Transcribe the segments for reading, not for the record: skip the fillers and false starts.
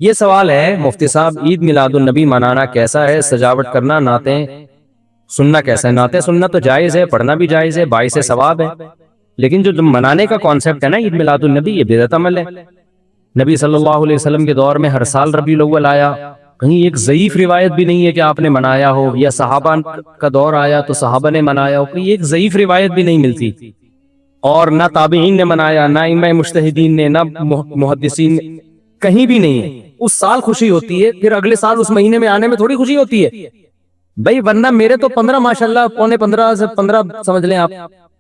یہ سوال ہے مفتی صاحب، عید میلاد النبی منانا کیسا ہے؟ سجاوٹ کرنا، نعتیں سننا کیسا ہے؟ نعتیں سننا تو جائز ہے، پڑھنا بھی جائز ہے، باعث ثواب ہے، لیکن جو منانے کا کانسیپٹ ہے نا عید میلاد النبی، یہ بدعت عمل ہے۔ نبی صلی اللہ علیہ وسلم کے دور میں ہر سال ربیع الاول آیا، کہیں ایک ضعیف روایت بھی نہیں ہے کہ آپ نے منایا ہو، یا صحابہ کا دور آیا تو صحابہ نے منایا ہو، کوئی ایک ضعیف روایت بھی نہیں ملتی، اور نہ تابعین نے منایا، نہ ائمہ مجتہدین نے، نہ محدثین نے، کہیں بھی نہیں ہے۔ اس سال خوشی ہوتی ہے، پھر اگلے سال اس مہینے میں آنے میں تھوڑی خوشی ہوتی ہے بھائی، ورنہ میرے تو 15 ماشاءاللہ، پونے 15 سے 15 سمجھ لیں آپ،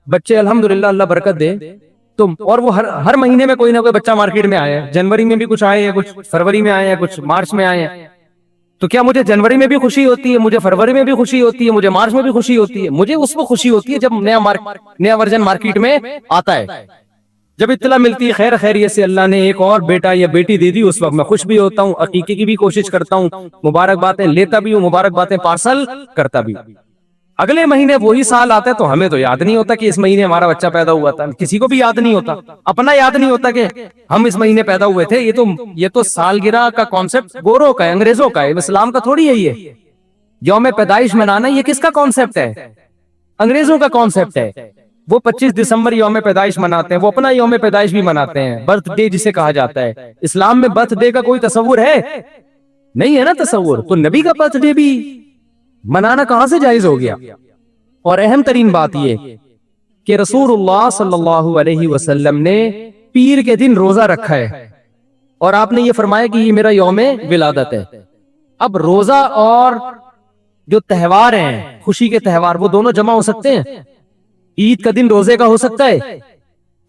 بچے الحمدللہ اللہ برکت دے، تو اور وہ ہر مہینے میں کوئی نہ کوئی بچہ مارکیٹ میں آیا ہے، جنوری میں بھی کچھ آئے ہیں، کچھ فروری میں آئے ہیں، کچھ مارچ میں آئے ہیں، تو کیا مجھے جنوری میں بھی خوشی ہوتی ہے، مجھے فروری میں بھی خوشی ہوتی ہے، مجھے مارچ میں بھی خوشی ہوتی ہے؟ مجھے اس وقت خوشی ہوتی ہے جب نیا ورژن مارکیٹ میں آتا ہے، جب اطلاع ملتی ہے خیر خیریت سے اللہ نے ایک اور بیٹا یا بیٹی دے دی، اس وقت میں خوش بھی ہوتا ہوں، عقیقے کی بھی کوشش کرتا ہوں، مبارک باتیں لیتا بھی ہوں، مبارک باتیں پارسل کرتا بھی ہوں۔ اگلے مہینے وہی سال آتا ہے تو ہمیں تو یاد نہیں ہوتا کہ اس مہینے ہمارا بچہ پیدا ہوا تھا، کسی کو بھی یاد نہیں ہوتا، اپنا یاد نہیں ہوتا کہ ہم اس مہینے پیدا ہوئے تھے۔ یہ تو سالگرہ کا کانسیپٹ گوروں کا ہے، انگریزوں کا ہے، اسلام کا تھوڑی ہے۔ یہ یوم پیدائش منانا یہ کس کا کانسیپٹ ہے؟ انگریزوں کا کانسیپٹ ہے۔ وہ 25 دسمبر یوم پیدائش مناتے ہیں، وہ اپنا یوم پیدائش بھی مناتے ہیں، برتھ ڈے جسے کہا جاتا ہے۔ اسلام میں برتھ ڈے کا کوئی تصور ہے؟ نہیں ہے نا تصور، تو نبی کا برتھ ڈے بھی منانا کہاں سے جائز ہو گیا؟ اور اہم ترین بات یہ کہ رسول اللہ صلی اللہ علیہ وسلم نے پیر کے دن روزہ رکھا ہے، اور آپ نے یہ فرمایا کہ یہ میرا یوم ولادت ہے۔ اب روزہ اور جو تہوار ہیں، خوشی کے تہوار، وہ دونوں جمع ہو سکتے ہیں؟ عید کا دن روزے کا ہو سکتا ہے؟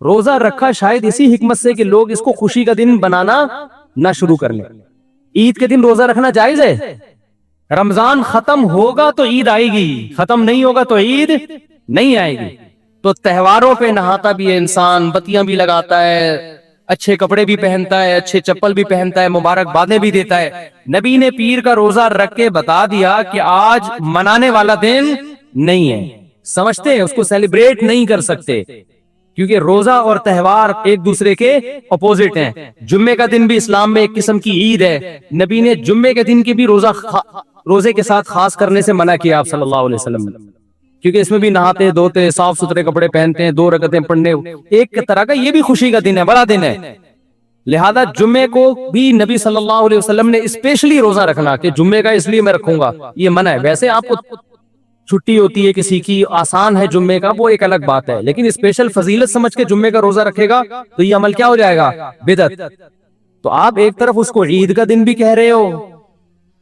روزہ رکھا شاید اسی حکمت سے کہ لوگ اس کو خوشی کا دن بنانا نہ شروع کر لیں۔ عید کے دن روزہ رکھنا جائز ہے؟ رمضان ختم ہوگا تو عید آئے گی، ختم نہیں ہوگا تو عید نہیں آئے گی۔ تو تہواروں پہ نہاتا بھی ہے انسان، بتیاں بھی لگاتا ہے، اچھے کپڑے بھی پہنتا ہے، اچھے چپل بھی پہنتا ہے، مبارک بادیں بھی دیتا ہے۔ نبی نے پیر کا روزہ رکھ کے بتا دیا کہ آج منانے والا دن نہیں ہے، سمجھتے ہیں اس کو سیلیبریٹ نہیں کر سکتے، کیونکہ روزہ اور تہوار ایک دوسرے کے اپوزٹ ہیں۔ جمعے کا دن بھی اسلام میں ایک قسم کی عید ہے، نبی نے جمعے کے دن کی بھی روزے کے ساتھ خاص کرنے سے منع کیا آپ صلی اللہ علیہ وسلم نے، کیونکہ اس میں بھی نہاتے دھوتے، صاف ستھرے کپڑے پہنتے ہیں، 2 رکعتیں پڑھنے، ایک طرح کا یہ بھی خوشی کا دن ہے، بڑا دن ہے۔ لہذا جمعے کو بھی نبی صلی اللہ علیہ وسلم نے اسپیشلی روزہ رکھنا کہ جمعے کا اس لیے میں رکھوں گا، یہ منع ہے۔ ویسے آپ کو چھٹی ہوتی ہے کسی کی، آسان ہے جمعے کا، وہ ایک الگ بات ہے، لیکن اسپیشل فضیلت سمجھ کے جمعے کا روزہ رکھے گا تو یہ عمل کیا ہو جائے گا؟ بدعت۔ تو آپ ایک طرف اس کو عید کا دن بھی کہہ رہے ہو،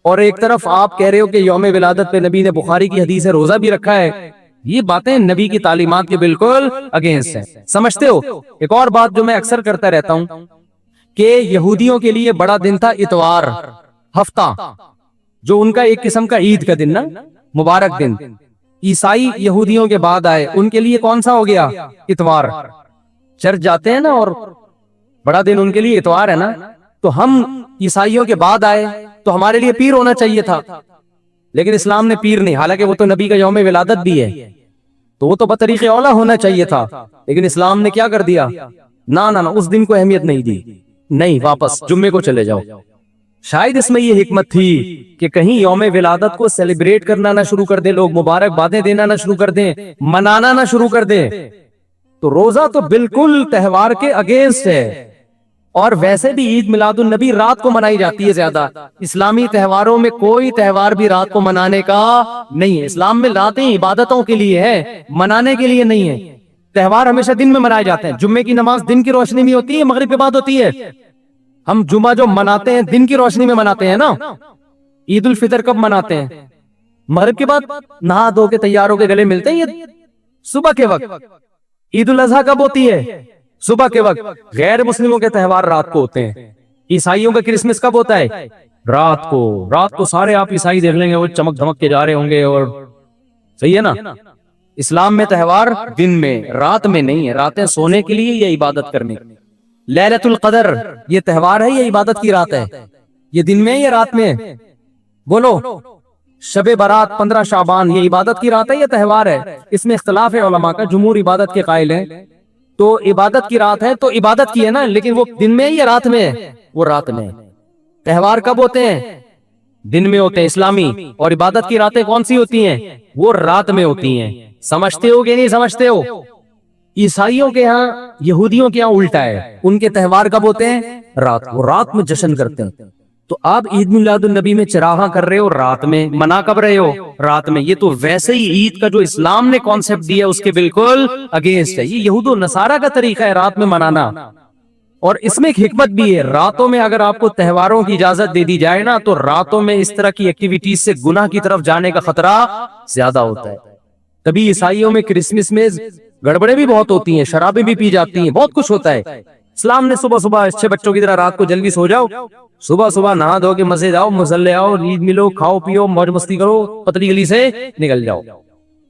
اور ایک طرف آپ کہہ رہے ہو کہ یوم ولادت پہ نبی نے بخاری کی حدیث ہے روزہ بھی رکھا ہے۔ یہ باتیں نبی کی تعلیمات کے بالکل اگینسٹ ہیں، سمجھتے ہو؟ ایک اور بات جو میں اکثر کرتا رہتا ہوں کہ یہودیوں کے لیے بڑا دن تھا اتوار، ہفتہ، جو ان کا ایک قسم کا عید کا دن نا، مبارک دن۔ عیسائی یہودیوں کے بعد آئے، ان کے لیے کون سا ہو گیا؟ اتوار۔ چرچ جاتے ہیں نا، اور بڑا دن ان کے لیے اتوار ہے نا، تو ہم عیسائیوں کے بعد آئے تو ہمارے لیے پیر ہونا چاہیے تھا، لیکن اسلام نے پیر نہیں، حالانکہ وہ تو نبی کا یوم ولادت بھی ہے، تو وہ تو بطریق اولا ہونا چاہیے تھا، لیکن اسلام نے کیا کر دیا؟ نہ اس دن کو اہمیت نہیں دی، نہیں، واپس جمعے کو چلے جاؤ۔ شاید اس میں یہ حکمت تھی کہ کہیں یوم ولادت کو سیلیبریٹ کرنا نہ شروع کر دیں لوگ، مبارک باتیں دینا نہ شروع کر دیں، منانا نہ شروع کر دیں۔ تو روزہ تو بالکل تہوار کے اگینسٹ ہے، اور ویسے بھی عید میلاد النبی رات کو منائی جاتی ہے زیادہ۔ اسلامی تہواروں میں کوئی تہوار بھی رات کو منانے کا نہیں ہے، اسلام میں راتیں عبادتوں کے لیے ہے، منانے کے لیے نہیں ہے۔ تہوار ہمیشہ دن میں منائے جاتے ہیں، جمعے کی نماز دن کی روشنی میں ہوتی ہے، مغرب کے بعد ہوتی ہے۔ ہم جمعہ جو مناتے ہیں دن کی روشنی میں مناتے ہیں نا۔ عید الفطر کب مناتے ہیں؟ مغرب کے بعد، نہا دھو کے تیار ہو کے گلے ملتے ہیں، یہ صبح کے وقت۔ عید الاضحیٰ کب ہوتی ہے؟ صبح کے وقت۔ غیر مسلموں کے تہوار رات کو ہوتے ہیں۔ عیسائیوں کا کرسمس کب ہوتا ہے؟ رات کو۔ رات کو سارے آپ عیسائی دیکھ لیں گے وہ چمک دھمک کے جا رہے ہوں گے، اور صحیح ہے نا۔ اسلام میں تہوار دن میں، رات میں نہیں ہے، راتیں سونے کے لیے یا عبادت کرنے۔ لیلۃ القدر یہ تہوار ہے یا عبادت کی رات ہے؟ یہ دن میں یا رات میں؟ بولو۔ شب برات 15 شعبان یہ عبادت کی رات ہے یا تہوار ہے؟ اس میں اختلاف ہے علماء کا، جمہور عبادت کے قائل ہیں، تو عبادت کی رات ہے تو عبادت کی ہے نا، لیکن وہ دن میں یا رات میں؟ وہ رات میں۔ تہوار کب ہوتے ہیں؟ دن میں ہوتے ہیں اسلامی. اور عبادت کی راتیں کون سی ہوتی ہیں؟ وہ رات میں ہوتی ہیں. سمجھتے ہو کہ نہیں سمجھتے ہو؟ عیسائیوں کے ہاں، یہودیوں کے ہاں الٹا ہے. ان کے تہوار کب ہوتے ہیں؟ رات. وہ رات میں جشن کرتے ہیں. تو آپ عید میلاد النبی میں چراغاں کر رہے ہو رات میں، منا کب رہے ہو؟ رات میں. یہ تو ویسے ہی عید کا جو اسلام نے کانسیپٹ دیا اس کے بالکل اگینسٹ ہے. یہ یہود و نصارہ کا طریقہ ہے رات میں منانا. اور اس میں ایک حکمت بھی ہے. راتوں میں اگر آپ کو تہواروں کی اجازت دے دی جائے نا، تو راتوں میں اس طرح کی ایکٹیویٹیز سے گناہ کی طرف جانے کا خطرہ زیادہ ہوتا ہے. تبھی عیسائیوں میں کرسمس میں گڑبڑے بھی بہت ہوتی ہیں، شرابیں بھی پی جاتی ہیں، بہت کچھ ہوتا ہے. اسلام نے صبح صبح اچھے بچوں کی طرح رات کو جلدی سو جاؤ، صبح صبح نہا دھو کے مسجد آؤ، مصلے آؤ، عید ملو، کھاؤ پیو، موج مستی کرو، پتلی گلی سے نکل جاؤ.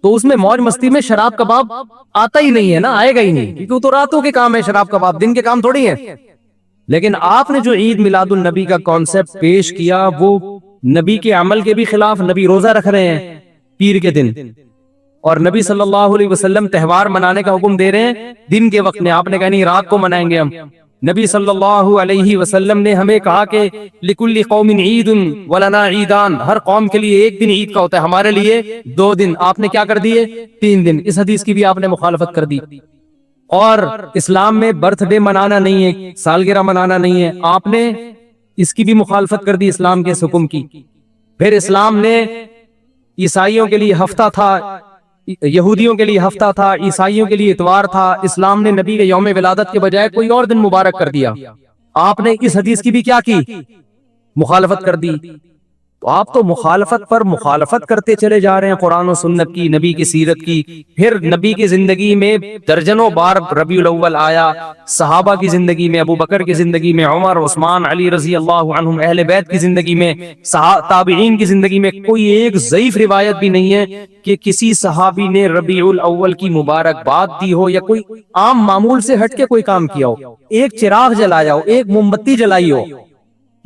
تو اس میں موج مستی میں شراب کباب آتا ہی نہیں ہے نا، آئے گا ہی نہیں، کیونکہ وہ تو راتوں کے کام ہے. شراب کباب دن کے کام تھوڑی ہے. لیکن آپ نے جو عید میلاد النبی کا کانسیپٹ پیش کیا، وہ نبی کے عمل کے بھی خلاف. نبی روزہ رکھ رہے ہیں پیر کے دن، اور نبی صلی اللہ علیہ وسلم تہوار منانے کا حکم دے رہے ہیں دن کے وقت میں. آپ نے کہا نہیں رات کو منائیں گے ہم. نبی صلی اللہ علیہ وسلم نے ہمیں کہا کہ لِكُلِّ قَوْمٍ عِيدٌ وَلَنَا عِيدَانِ، ہر قوم کے لیے ایک دن عید کا ہوتا ہے، ہمارے لیے 2 دن. آپ نے کیا کر دیے؟ 3 دن. اس حدیث کی بھی آپ نے مخالفت کر دی. اور اسلام میں برتھ ڈے منانا نہیں ہے، سالگرہ منانا نہیں ہے، آپ نے اس کی بھی مخالفت کر دی اسلام کے اس حکم کی. پھر اسلام نے عیسائیوں کے لیے ہفتہ تھا، یہودیوں کے لیے ہفتہ تھا، عیسائیوں کے لیے اتوار تھا. اسلام نے نبی کے یوم ولادت کے بجائے کوئی اور دن مبارک کر دیا. آپ نے اس حدیث کی بھی کیا کی؟ مخالفت کر دی. تو آپ تو مخالفت پر مخالفت کرتے چلے جا رہے ہیں قرآن و سنت کی، نبی کی سیرت کی. پھر نبی کی زندگی میں درجنوں بار ربیع الاول آیا، صحابہ کی زندگی میں، ابو بکر کی زندگی میں، عمر، عثمان، علی رضی اللہ عنہم، اہل بیت کی زندگی میں، تابعین کی زندگی میں کوئی ایک ضعیف روایت بھی نہیں ہے کہ کسی صحابی نے ربیع الاول کی مبارکباد دی ہو یا کوئی عام معمول سے ہٹ کے کوئی کام کیا ہو. ایک چراغ جلایا ہو، ایک موم بتی جلائی ہو،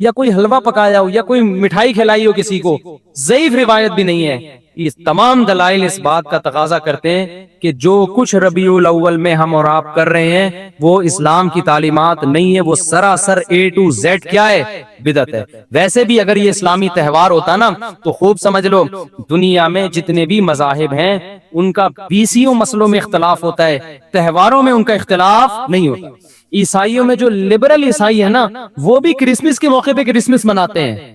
یا کوئی حلوہ پکایا ہو، یا کوئی مٹھائی کھلائی ہو کسی کو، ضعیف روایت بھی نہیں ہے. یہ تمام دلائل اس بات کا تقاضا کرتے ہیں کہ جو کچھ ربیع الاول میں ہم اور آپ کر رہے ہیں وہ اسلام کی تعلیمات نہیں ہے، وہ سراسر A to Z کیا ہے؟ بدعت ہے. ویسے بھی اگر یہ اسلامی تہوار ہوتا نا تو خوب سمجھ لو، دنیا میں جتنے بھی مذاہب ہیں ان کا 20 مسئلوں میں اختلاف ہوتا ہے، تہواروں میں ان کا اختلاف نہیں ہوتا. عیسائیوں میں جو لبرل عیسائی ہے نا، وہ بھی کرسمس کے موقع پہ کرسمس مناتے ہیں،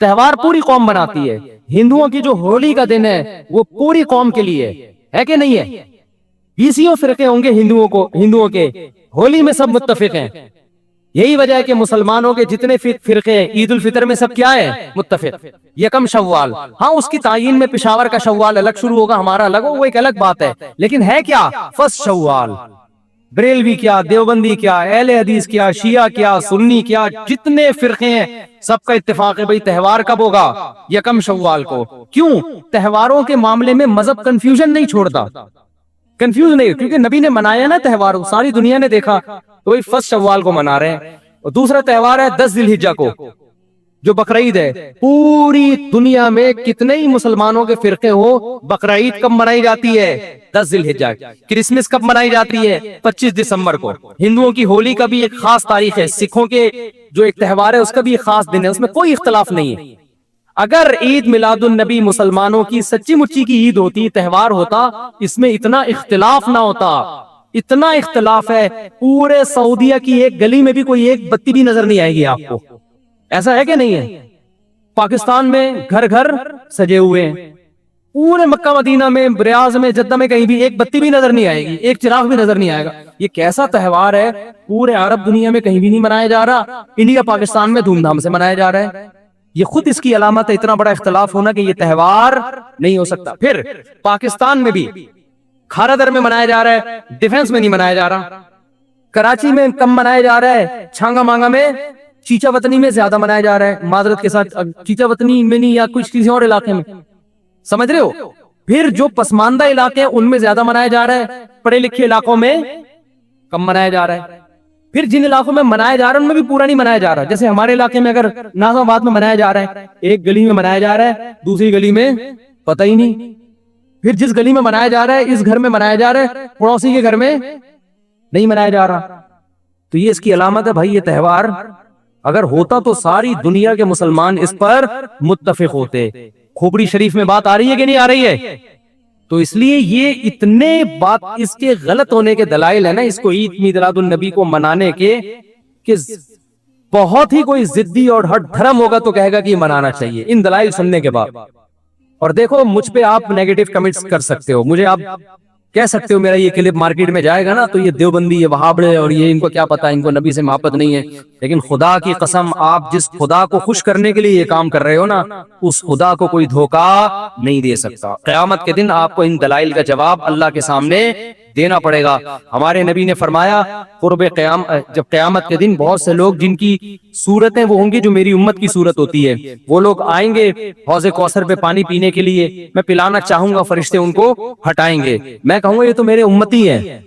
تہوار پوری قوم مناتی ہے. ہندوؤں کی جو ہولی کا دن ہے وہ پوری قوم کے لیے ہے کہ نہیں ہے؟ 20 فرقے ہوں گے ہندوؤں کے، ہولی میں سب متفق ہیں. یہی وجہ ہے کہ مسلمانوں کے جتنے فرقے ہیں عید الفطر میں سب کیا ہے؟ متفق. یکم شوال، ہاں اس کی تعین میں پشاور کا شوال الگ شروع ہوگا، ہمارا الگ ہوگا، وہ ایک الگ بات ہے. لیکن ہے کیا؟ فرسٹ شوال. بریلوی کیا، دیوبندی کیا، اہل حدیث کیا، شیعہ کیا، سنی کیا، جتنے فرقے ہیں سب کا اتفاق ہے بھئی تہوار کب ہوگا؟ یکم شوال کو. کیوں؟ تہواروں کے معاملے میں مذہب کنفیوژن نہیں چھوڑتا، کنفیوز نہیں، کیونکہ نبی نے منایا نا تہوار، ساری دنیا نے دیکھا، تو وہی فرسٹ شوال کو منا رہے ہیں. اور دوسرا تہوار ہے 10 ذی الحجہ کو، جو بقرعید ہے. پوری دنیا میں کتنے ہی مسلمانوں کے فرقے ہو، بقرعید کب منائی جاتی ہے؟ 10 ذی الحجہ. کرسمس کب منائی جاتی ہے؟ 25 دسمبر کو. ہندوؤں کی ہولی کا بھی ایک خاص تاریخ ہے، سکھوں کے جو ایک تہوار ہے اس کا بھی ایک خاص دن ہے، اس میں کوئی اختلاف نہیں ہے. اگر عید میلاد النبی مسلمانوں کی سچی مچی کی عید ہوتی، تہوار ہوتا، اس میں اتنا اختلاف نہ ہوتا. اتنا اختلاف ہے، پورے سعودیہ کی ایک گلی میں بھی کوئی ایک بتی بھی نظر نہیں آئے گی آپ کو. ایسا ہے کہ نہیں ہے؟ پاکستان میں گھر گھر سجے ہوئے ہیں، پورے مکہ مدینہ میں، ریاض میں، جدہ میں کہیں بھی ایک بتی بھی نظر نہیں آئے گی، ایک چراغ بھی نظر نہیں آئے گا. یہ کیسا تہوار ہے؟ پورے عرب دنیا میں کہیں بھی نہیں منایا جا رہا، انڈیا پاکستان میں دھوم دھام سے منایا جا رہا ہے. یہ خود اس کی علامت ہے، اتنا بڑا اختلاف ہونا کہ یہ تہوار نہیں ہو سکتا. پھر پاکستان میں بھی کھارا در میں منایا جا رہا ہے، ڈیفنس میں نہیں منایا جا رہا. کراچی میں کم منایا جا رہا ہے، چھانگا مانگا میں، چیچا وطنی میں زیادہ منایا جا رہا ہے. معذرت کے ساتھ چیچا وطنی میں نہیں، یا کچھ کسی اور علاقے میں، سمجھ رہے ہو؟ پھر جو پسماندہ علاقے ہیں ان میں زیادہ منایا جا رہا ہے، پڑھے لکھے علاقوں میں کم منایا جا رہا ہے. پھر جن علاقوں میں منایا جا رہا ہے ان میں بھی پورا نہیں منایا جا رہا. جیسے ہمارے علاقے میں اگر ناظم آباد میں منایا جا رہا ہے، ایک گلی میں منایا جا رہا ہے، دوسری گلی میں پتہ ہی نہیں. پھر جس گلی میں منایا جا رہا ہے، اس گھر میں منایا جا رہا ہے، پڑوسی کے گھر میں نہیں منایا جا رہا. تو یہ اس کی علامت ہے بھائی، یہ تہوار اگر ہوتا تو ساری دنیا کے مسلمان اس پر متفق ہوتے. کھوپڑی شریف میں بات آ رہی ہے کہ نہیں آ رہی ہے؟ تو اس لیے یہ اتنے بات اس کے غلط ہونے کے دلائل ہیں نا اس کو عید میلاد النبی کو منانے کے، کہ بہت ہی کوئی ضدی اور ہٹ دھرم ہوگا تو کہے گا کہ یہ منانا چاہیے ان دلائل سننے کے بعد. اور دیکھو مجھ پہ آپ نیگیٹو کمنٹس کر سکتے ہو، مجھے آپ کہہ سکتے ہو میرا یہ کلپ مارکیٹ میں جائے گا نا تو یہ دیوبندی، یہ وہابڑے، اور یہ ان کو کیا پتا، ان کو نبی سے محبت نہیں ہے. لیکن خدا کی قسم، آپ جس خدا کو خوش کرنے کے لیے یہ کام کر رہے ہو نا، اس خدا کو کوئی دھوکا نہیں دے سکتا. قیامت کے دن آپ کو ان دلائل کا جواب اللہ کے سامنے دینا پڑے گا. ہمارے نبی نے فرمایا جب قیامت کے دن بہت سے لوگ جن کی صورتیں وہ ہوں گی جو میری امت کی صورت ہوتی ہے، وہ لوگ آئیں گے حوض کوثر پہ پانی پینے کے لیے، میں پلانا چاہوں گا، فرشتے ان کو ہٹائیں گے، میں کہوں گا یہ تو میرے امتی ہیں.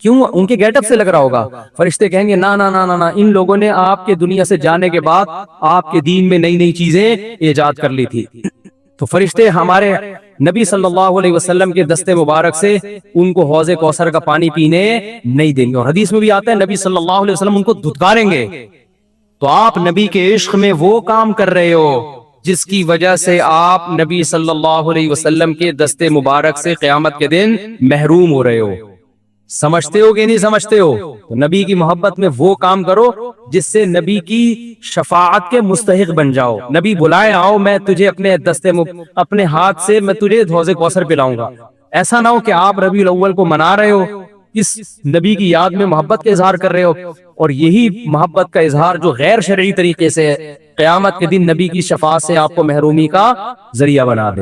کیوں؟ ان کے گیٹ اپ سے لگ رہا ہوگا. فرشتے کہیں گے نا نا نا نا نا، ان لوگوں نے آپ کے دنیا سے جانے کے بعد آپ کے دین میں نئی نئی چیزیں ایجاد کر لی تھی. تو فرشتے ہمارے نبی صلی اللہ علیہ وسلم کے دستے مبارک سے ان کو حوض کوثر کا پانی پینے نہیں دیں گے. اور حدیث میں بھی آتا ہے نبی صلی اللہ علیہ وسلم ان کو دھتکاریں گے. تو آپ نبی کے عشق میں وہ کام کر رہے ہو جس کی وجہ سے آپ نبی صلی اللہ علیہ وسلم کے دستے مبارک سے قیامت کے دن محروم ہو رہے ہو. سمجھتے ہو کہ نہیں سمجھتے ہو؟ تو نبی کی محبت میں وہ کام کرو جس سے نبی کی شفاعت کے مستحق بن جاؤ. نبی بلائے آؤ، میں تجھے اپنے ہاتھ سے میں تجھے حوض کوثر پلاؤں گا. ایسا نہ ہو کہ آپ ربیع الاول کو منا رہے ہو، اس نبی کی یاد میں محبت کا اظہار کر رہے ہو، اور یہی محبت کا اظہار جو غیر شرعی طریقے سے ہے، قیامت کے دن نبی کی شفاعت سے آپ کو محرومی کا ذریعہ بنا دے.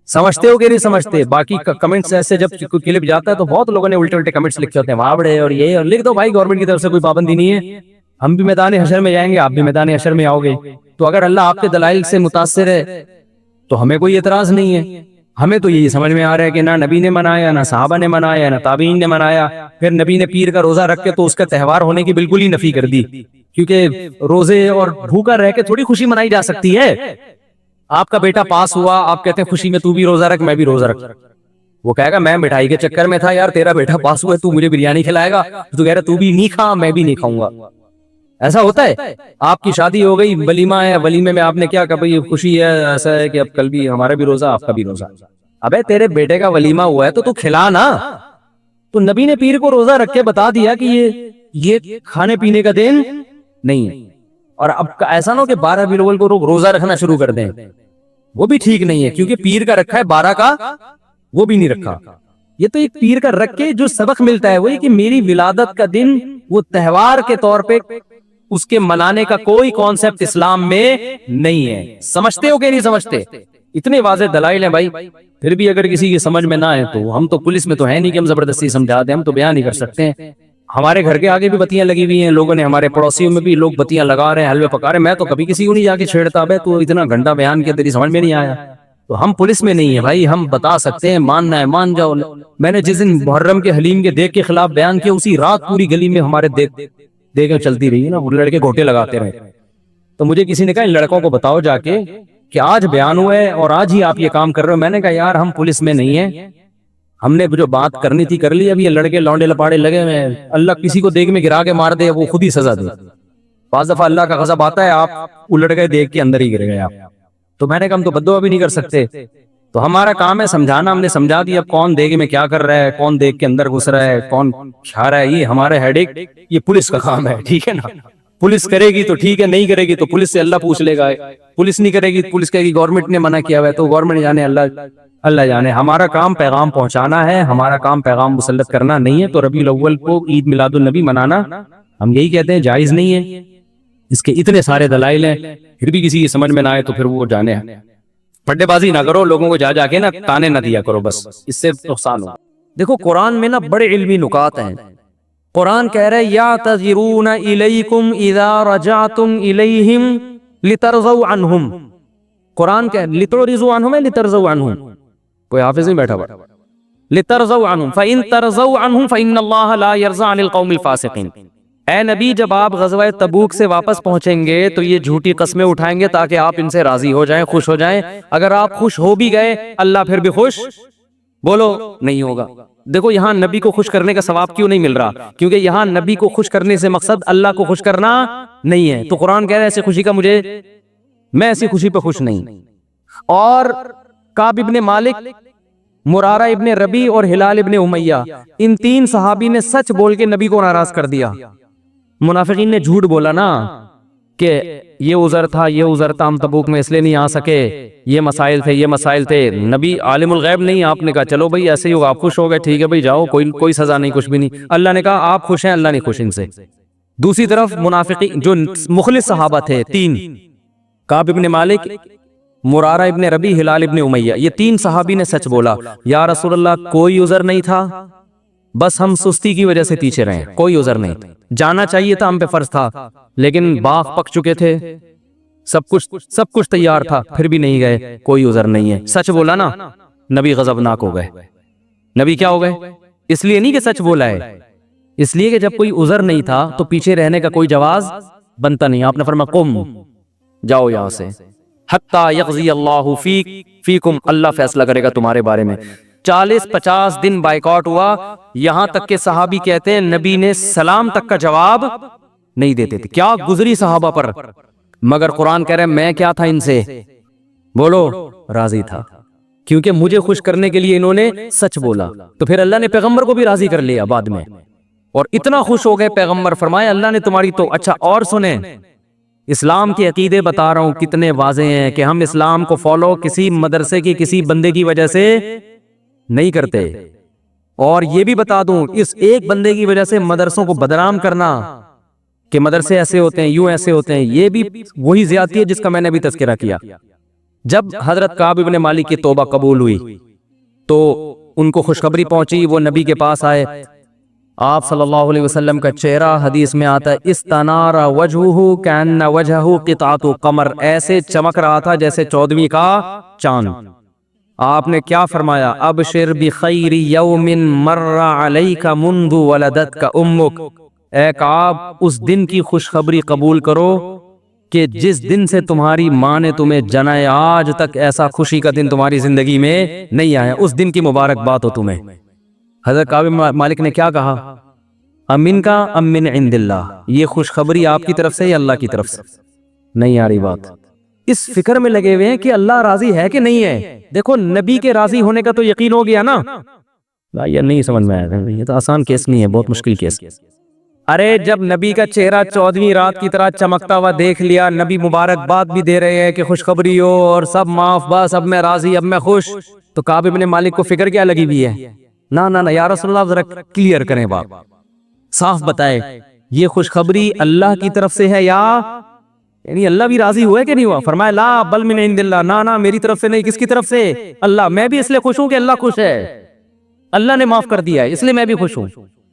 سمجھتے ہو کہ نہیں سمجھتے؟ باقی کمنٹس ایسے جب کوئی کلپ جاتا ہے تو بہت لوگوں نے الٹے الٹے کمنٹس لکھے ہوتے ہیں، وہاں بڑے اور یہ، اور لکھ دو بھائی گورنمنٹ کی طرف سے کوئی پابندی نہیں ہے، ہم بھی میدان حشر میں جائیں گے، آپ بھی میدان حشر میں آؤ گے. تو اگر اللہ آپ کے دلائل سے متاثر ہے تو ہمیں کوئی اعتراض نہیں ہے. ہمیں تو یہی سمجھ میں آ رہا ہے کہ نہ نبی نے منایا، نہ صحابہ نے منایا، نہ تابعین نے منایا. پھر نبی نے پیر کا روزہ رکھ کے تو اس کا تہوار ہونے کی بالکل ہی نفی کر دی، کیونکہ روزے اور بھوکا رہ کے تھوڑی خوشی منائی جا سکتی ہے. آپ کا بیٹا پاس ہوا، آپ کہتے ہیں خوشی میں تو بھی روزہ رکھ، میں بھی روزہ رکھ. وہ کہے گا میں مٹھائی کے چکر میں تھا یار، تیرا بیٹا پاس ہوا ہے، تو مجھے بریانی کھلائے گا، تو کہہ رہا تو بھی نہیں کھا، میں بھی نہیں کھاؤں گا. ایسا ہوتا ہے؟ آپ کی شادی ہو گئی، ولیمہ ہے، ولیمے میں آپ نے کیا کہا بھئی خوشی ہے، ایسا ہے کہ اب کل بھی ہمارا بھی روزہ، آپ کا بھی روزہ. ابے تیرے بیٹے کا ولیمہ ہوا ہے تو کھلا نا. تو نبی نے پیر کو روزہ رکھ کے بتا دیا کہ یہ کھانے پینے کا دن نہیں ہے. اور اب ایسا نہ ہو کہ 12 ربیع الاول کو روزہ رکھنا شروع کر دیں، وہ بھی ٹھیک نہیں ہے، کیونکہ پیر کا رکھا ہے، 12 کا وہ بھی نہیں رکھا. یہ تو ایک پیر کا رکھ کے جو سبق ملتا ہے وہ یہ کہ میری ولادت کا دن وہ تہوار کے طور پہ اس کے منانے کا کوئی کانسیپٹ اسلام میں نہیں ہے. سمجھتے ہو کہ نہیں سمجھتے؟ اتنے واضح دلائل ہیں بھائی. پھر بھی اگر کسی کی سمجھ میں نہ آئے تو ہم تو پولیس میں تو ہے نہیں کہ ہم زبردستی سمجھا دیں، ہم تو بیان نہیں کر سکتے ہیں. ہمارے گھر کے آگے بھی بتیاں لگی ہوئی ہیں لوگوں نے، ہمارے پڑوسیوں میں بھی لوگ بتیاں لگا رہے ہیں، حلوے پکا رہے ہیں. میں تو کبھی کسی کو نہیں جا کے چھیڑتا، بے تو اتنا گھنٹہ بیان کیا تیری سمجھ میں نہیں آیا. تو ہم پولیس میں نہیں ہے بھائی، ہم بتا سکتے ہیں، ماننا ہے مان جاؤ. میں نے جس دن محرم کے حلیم کے دیگ کے خلاف بیان کیا، اسی رات پوری گلی میں ہمارے دیگیں چلتی رہی ہے نا، وہ لڑکے گھوٹے لگاتے رہے. تو مجھے کسی نے کہا ان لڑکوں کو بتاؤ جا کے کہ آج بیان ہوا ہے اور آج ہی آپ یہ کام کر رہے ہو. میں نے کہا یار ہم پولیس میں نہیں ہیں، ہم نے جو بات کرنی تھی کر لی. اب یہ لڑکے لونڈے لپاڑے لگے ہوئے ہیں، اللہ کسی کو دیگ میں گرا کے مار دے وہ خود ہی سزا دے. بعض دفعہ اللہ کا غضب آتا ہے، آپ الٹ گئے دیگ کے اندر ہی گر گئے آپ. تو میں نے کہا ہم تو بددعا بھی نہیں کر سکتے، تو ہمارا کام ہے سمجھانا. ہم نے سمجھا دیا اب کون دیگ میں کیا کر رہا ہے، کون دیگ کے اندر گھس رہا ہے، کون کھا رہا ہے، یہ ہمارا ہیڈیک، یہ پولیس کا کام ہے. ٹھیک ہے نا؟ پولیس کرے گی تو ٹھیک ہے، نہیں کرے گی تو پولیس سے اللہ پوچھ لے گا. پولیس نہیں کرے گی، پولیس کہے گی گورنمنٹ نے منع کیا ہوا ہے، تو گورنمنٹ جانے، اللہ جانے. ہمارا کام پیغام پہنچانا ہے، ہمارا کام پیغام مسلط کرنا نہیں ہے. تو ربیع الاول کو عید میلاد النبی منانا ہم یہی کہتے ہیں جائز نہیں ہے. اس کے اتنے سارے دلائل ہیں، پھر بھی کسی کی سمجھ میں نہ آئے تو پھر وہ جانے. پڈے بازی نہ کرو، لوگوں کو جا کے نا تانے نہ دیا کرو، بس اس سے نقصان ہو. دیکھو قرآن میں نا بڑے علمی نکات ہیں. قرآن کہہ رہے یعتذرون الیکم اذا رجعتم الیہم لترضوا عنہم. قرآن کہہ لترضوا عنہم ہے لترضوا عنہم، کوئی حافظ نہیں بیٹھا ہوا. لترضوا عنہم فإن ترضوا عنہم فإن اللہ لا یرضى عن القوم الفاسقین. اے نبی جب آپ غزوہ تبوک سے واپس پہنچیں گے تو یہ جھوٹی قسمیں اٹھائیں گے تاکہ آپ ان سے راضی ہو جائیں، خوش ہو جائیں. اگر آپ خوش ہو بھی گئے اللہ پھر بھی خوش بولو نہیں ہوگا. دیکھو یہاں نبی کو خوش کرنے کا ثواب کیوں نہیں مل رہا؟ کیونکہ یہاں نبی کو خوش کرنے سے مقصد اللہ کو خوش کرنا نہیں ہے. تو قرآن کہہ رہا ہے ایسی خوشی کا میں ایسی خوشی پہ خوش نہیں. اور کعب ابن مالک، مرارہ ابن ربی اور ہلال ابن امیہ، ان 3 صحابی نے سچ بول کے نبی کو ناراض کر دیا. منافقین نے جھوٹ بولا نا کہ یہ عذر تھا، یہ عذر تھا، ہم تبوک میں اس لیے نہیں آ سکے، یہ مسائل تھے، یہ مسائل تھے. نبی عالم الغیب نہیں، آپ نے کہا چلو بھائی ایسے ہی ہوگا، آپ خوش ہو گئے، ٹھیک ہے بھائی جاؤ، کوئی سزا نہیں، کچھ بھی نہیں. اللہ نے کہا آپ خوش ہیں، اللہ نہیں خوش ان سے. دوسری طرف منافقین جو مخلص صحابہ تھے 3، کعب ابن مالک، مرارہ ابن ربی، ہلال ابن امیہ، یہ 3 صحابی نے سچ بولا. یا رسول اللہ کوئی عذر نہیں تھا، بس ہم سستی کی وجہ سے پیچھے رہے، کوئی عذر نہیں، جانا چاہیے تھا، ہم پہ فرض تھا، لیکن باغ پک چکے تھے، سب کچھ تیار تھا، پھر بھی نہیں گئے، کوئی عذر نہیں ہے. سچ بولا نا، نبی غضبناک ہو گئے. نبی کیا ہو گئے؟ اس لیے نہیں کہ سچ بولا ہے، اس لیے کہ جب کوئی عذر نہیں تھا تو پیچھے رہنے کا کوئی جواز بنتا نہیں. آپ نے فرمایا قم، جاؤ یہاں سے، حتی یقضی اللہ فیکم، اللہ فیصلہ کرے گا تمہارے بارے میں. 40-50 دن بائیکاٹ ہوا، یہاں تک کہ صحابی کہتے ہیں نبی نے سلام تک کا جواب نہیں دیتے تھے. کیا گزری صحابہ پر، مگر قرآن کہہ رہے ہیں میں کیا تھا ان سے، بولو راضی تھا، کیونکہ مجھے خوش کرنے کے لیے انہوں نے سچ بولا. تو پھر اللہ نے پیغمبر کو بھی راضی کر لیا بعد میں، اور اتنا خوش ہو گئے پیغمبر، فرمایا اللہ نے تمہاری تو. اچھا اور سنیں، اسلام کے عقیدے بتا رہا ہوں کتنے واضح ہیں کہ ہم اسلام کو فالو کسی مدرسے کی کسی بندے کی وجہ سے نہیں کرتے. اور یہ بھی بتا دوں، اس ایک بندے کی وجہ سے مدرسوں کو بدنام کرنا کہ مدرسے ایسے ہوتے ہیں، یوں ایسے ہوتے ہیں، یہ بھی وہی زیادتی ہے جس کا میں نے ابھی تذکرہ کیا. جب حضرت کعب ابن مالک کی توبہ قبول ہوئی تو ان کو خوشخبری پہنچی، وہ نبی کے پاس آئے. آپ صلی اللہ علیہ وسلم کا چہرہ حدیث میں آتا ہے استنار وجہہ کأن وجہہ قطعۃ قمر، ایسے چمک رہا تھا جیسے 14ویں کا چاند. آپ نے کیا فرمایا؟ ابشر بخیر یوم مر علیک منذ ولدتک امک، اے کعب اس دن کی خوشخبری قبول کرو کہ جس دن سے تمہاری ماں نے تمہیں جنا ہے، آج تک ایسا خوشی کا دن تمہاری زندگی میں نہیں آیا، اس دن کی مبارکباد ہو تمہیں. حضرت کعب مالک نے کیا کہا؟ امن کا ام من عند اللہ، یہ خوشخبری آپ کی طرف سے یا اللہ کی طرف سے؟ نہیں آ رہی بات. اس فکر میں لگے ہوئے ہیں کہ اللہ راضی ہے کہ نہیں ہے. دیکھو نبی کے راضی ہونے کا تو یقین ہو گیا نا. یہ نہیں سمجھ میں آیا، یہ تو آسان کیس نہیں ہے، بہت مشکل کیس. ارے جب نبی کا چہرہ 14ویں رات کی طرح چمکتا ہوا دیکھ لیا، نبی مبارکباد بھی دے رہے ہیں کہ خوشخبری ہو اور سب معاف، بس اب میں راضی، اب میں خوش، تو کعب ابن مالک کو فکر کیا لگی ہوئی ہے؟ نہ یا رسول اللہ ذرا کلیئر کریں، بات صاف بتائے، یہ خوشخبری اللہ کی طرف سے ہے یا یعنی اللہ بھی راضی ہوا ہے کہ نہیں ہوا؟ فرمایا لا بل من عند اللہ، نہ میری طرف سے نہیں. کس کی طرف سے؟ اللہ. میں بھی اس لیے خوش ہوں کہ اللہ خوش ہے، اللہ نے معاف کر دیا ہے، اس لیے میں بھی خوش ہوں.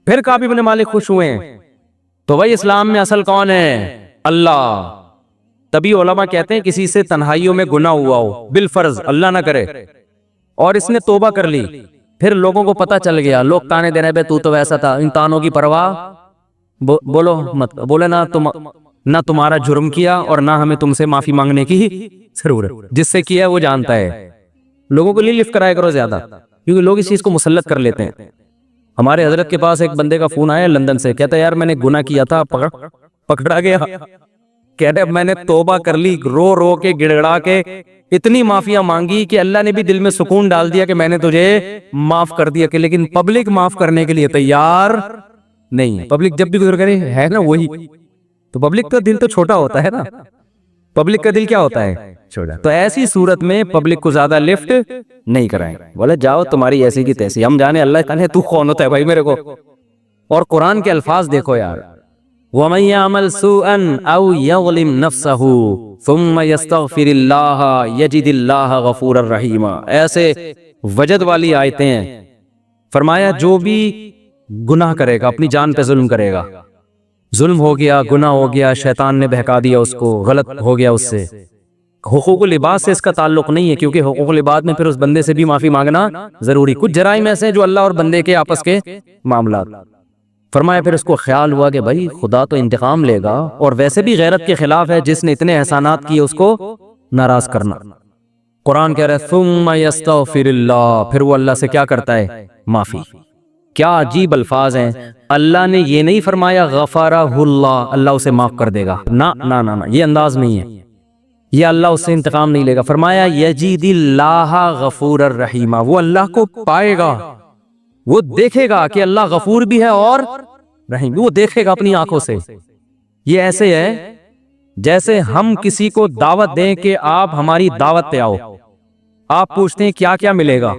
پھر کعب ابن مالک خوش ہوئے ہیں. تو بھائی اسلام میں اصل کون ہے؟ اللہ. تبھی علماء کہتے ہیں کسی سے تنہائیوں میں گناہ ہوا ہو بالفرض، اللہ نہ کرے، اور اس نے توبہ کر لی، پھر لوگوں کو پتہ چل گیا، لوگ تانے دینے پہ تو ویسا تھا، ان تانوں کی پرواہ بولو مت، بولے نہ تمہارا جرم کیا اور نہ ہمیں تم سے معافی مانگنے کی ضرورت، جس سے کیا وہ جانتا ہے. لوگوں کو لفٹ کرایا کرو زیادہ، کیونکہ لوگ اس چیز کو مسلط کر لیتے ہیں. ہمارے حضرت کے پاس ایک بندے کا فون آیا لندن سے، کہتا ہے یار میں نے گناہ کیا تھا، پکڑا گیا، کہتے اب میں نے توبہ کر لی، رو رو کے گڑگڑا کے اتنی معافیاں مانگی کہ اللہ نے بھی دل میں سکون ڈال دیا کہ میں نے تجھے معاف کر دیا. کہ لیکن پبلک معاف کرنے کے لیے تیار نہیں. پبلک جب بھی گزر کرے ہے نا وہی، تو پبلک کا دل تو چھوٹا ہوتا ہے نا، پبلک کا دل کیا ہوتا ہے؟ چھوٹا. تو ایسی صورت میں پبلک کو زیادہ لفٹ نہیں کرائیں. بولے جاؤ تمہاری ایسی کی تیسی، ہم جانے اللہ کہنے تو کون ہوتا ہے بھائی میرے کو. اور قرآن کے الفاظ دیکھو یار، وَمَن يَعْمَلْ سُوءًا أَوْ يَظْلِمْ نَفْسَهُ ثُمَّ يَسْتَغْفِرِ اللَّهَ يَجِدِ اللَّهَ غَفُورًا رَحِيمًا. ایسے وجد والی آیتیں ہیں. فرمایا جو بھی گناہ کرے گا، اپنی جان پہ ظلم کرے گا، ظلم ہو گیا، گناہ ہو گیا، شیطان نے بہکا دیا اس کو، غلط ہو گیا اس سے، حقوق العباد سے اس کا تعلق نہیں ہے، کیونکہ حقوق العباد میں پھر اس بندے سے بھی معافی مانگنا ضروری. کچھ جرائم ایسے ہیں جو اللہ اور بندے کے آپس کے معاملات. فرمایا پھر اس کو خیال ہوا کہ بھائی خدا تو انتقام لے گا، اور ویسے بھی غیرت کے خلاف ہے، جس نے اتنے احسانات کیے اس کو ناراض کرنا. قرآن کہہ رہا ہے ثم یستغفر اللہ، پھر وہ اللہ سے کیا کرتا ہے؟ معافی. کیا عجیب الفاظ ہیں. اللہ نے یہ نہیں فرمایا غفارہ اللہ، اللہ اسے معاف کر دے گا، نہ نہ نہ، یہ انداز نہیں ہے، یہ اللہ اس سے انتقام نہیں لے گا. فرمایا یجید اللہ غفور الرحیم، وہ اللہ کو پائے گا، وہ دیکھے گا کہ اللہ غفور بھی ہے اور رحیم، وہ دیکھے گا اپنی آنکھوں سے. یہ ایسے ہے جیسے ہم کسی کو دعوت دیں کہ آپ ہماری دعوت پہ آؤ، آپ پوچھتے ہیں کیا کیا ملے گا.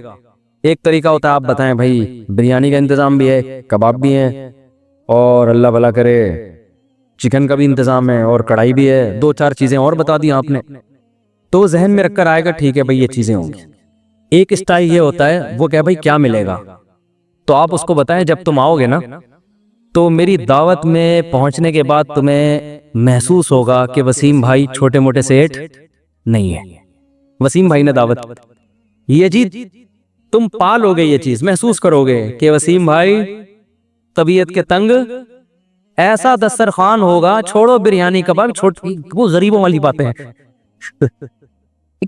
ایک طریقہ ہوتا ہے آپ بتائیں بھائی بریانی کا انتظام بھی ہے، کباب بھی ہیں، اور اللہ بھلا کرے چکن کا بھی انتظام ہے، اور کڑھائی بھی ہے، 2-4 چیزیں اور بتا دی آپ نے، تو ذہن میں رکھ کر آئے گا ٹھیک ہے بھائی یہ چیزیں ہوں گی. ایک اسٹائل یہ ہوتا ہے وہ کہ بھائی کیا ملے گا، تو آپ اس کو بتائیں جب تم آؤ گے نا تو میری دعوت میں پہنچنے کے بعد تمہیں محسوس ہوگا کہ وسیم بھائی چھوٹے موٹے سیٹ نہیں ہے. وسیم بھائی نے دعوت، یہ جی تم پالو گے، یہ چیز محسوس کرو گے کہ وسیم بھائی طبیعت کے تنگ، ایسا دسترخوان ہوگا، چھوڑو بریانی کباب، وہ غریبوں والی باتیں ہیں.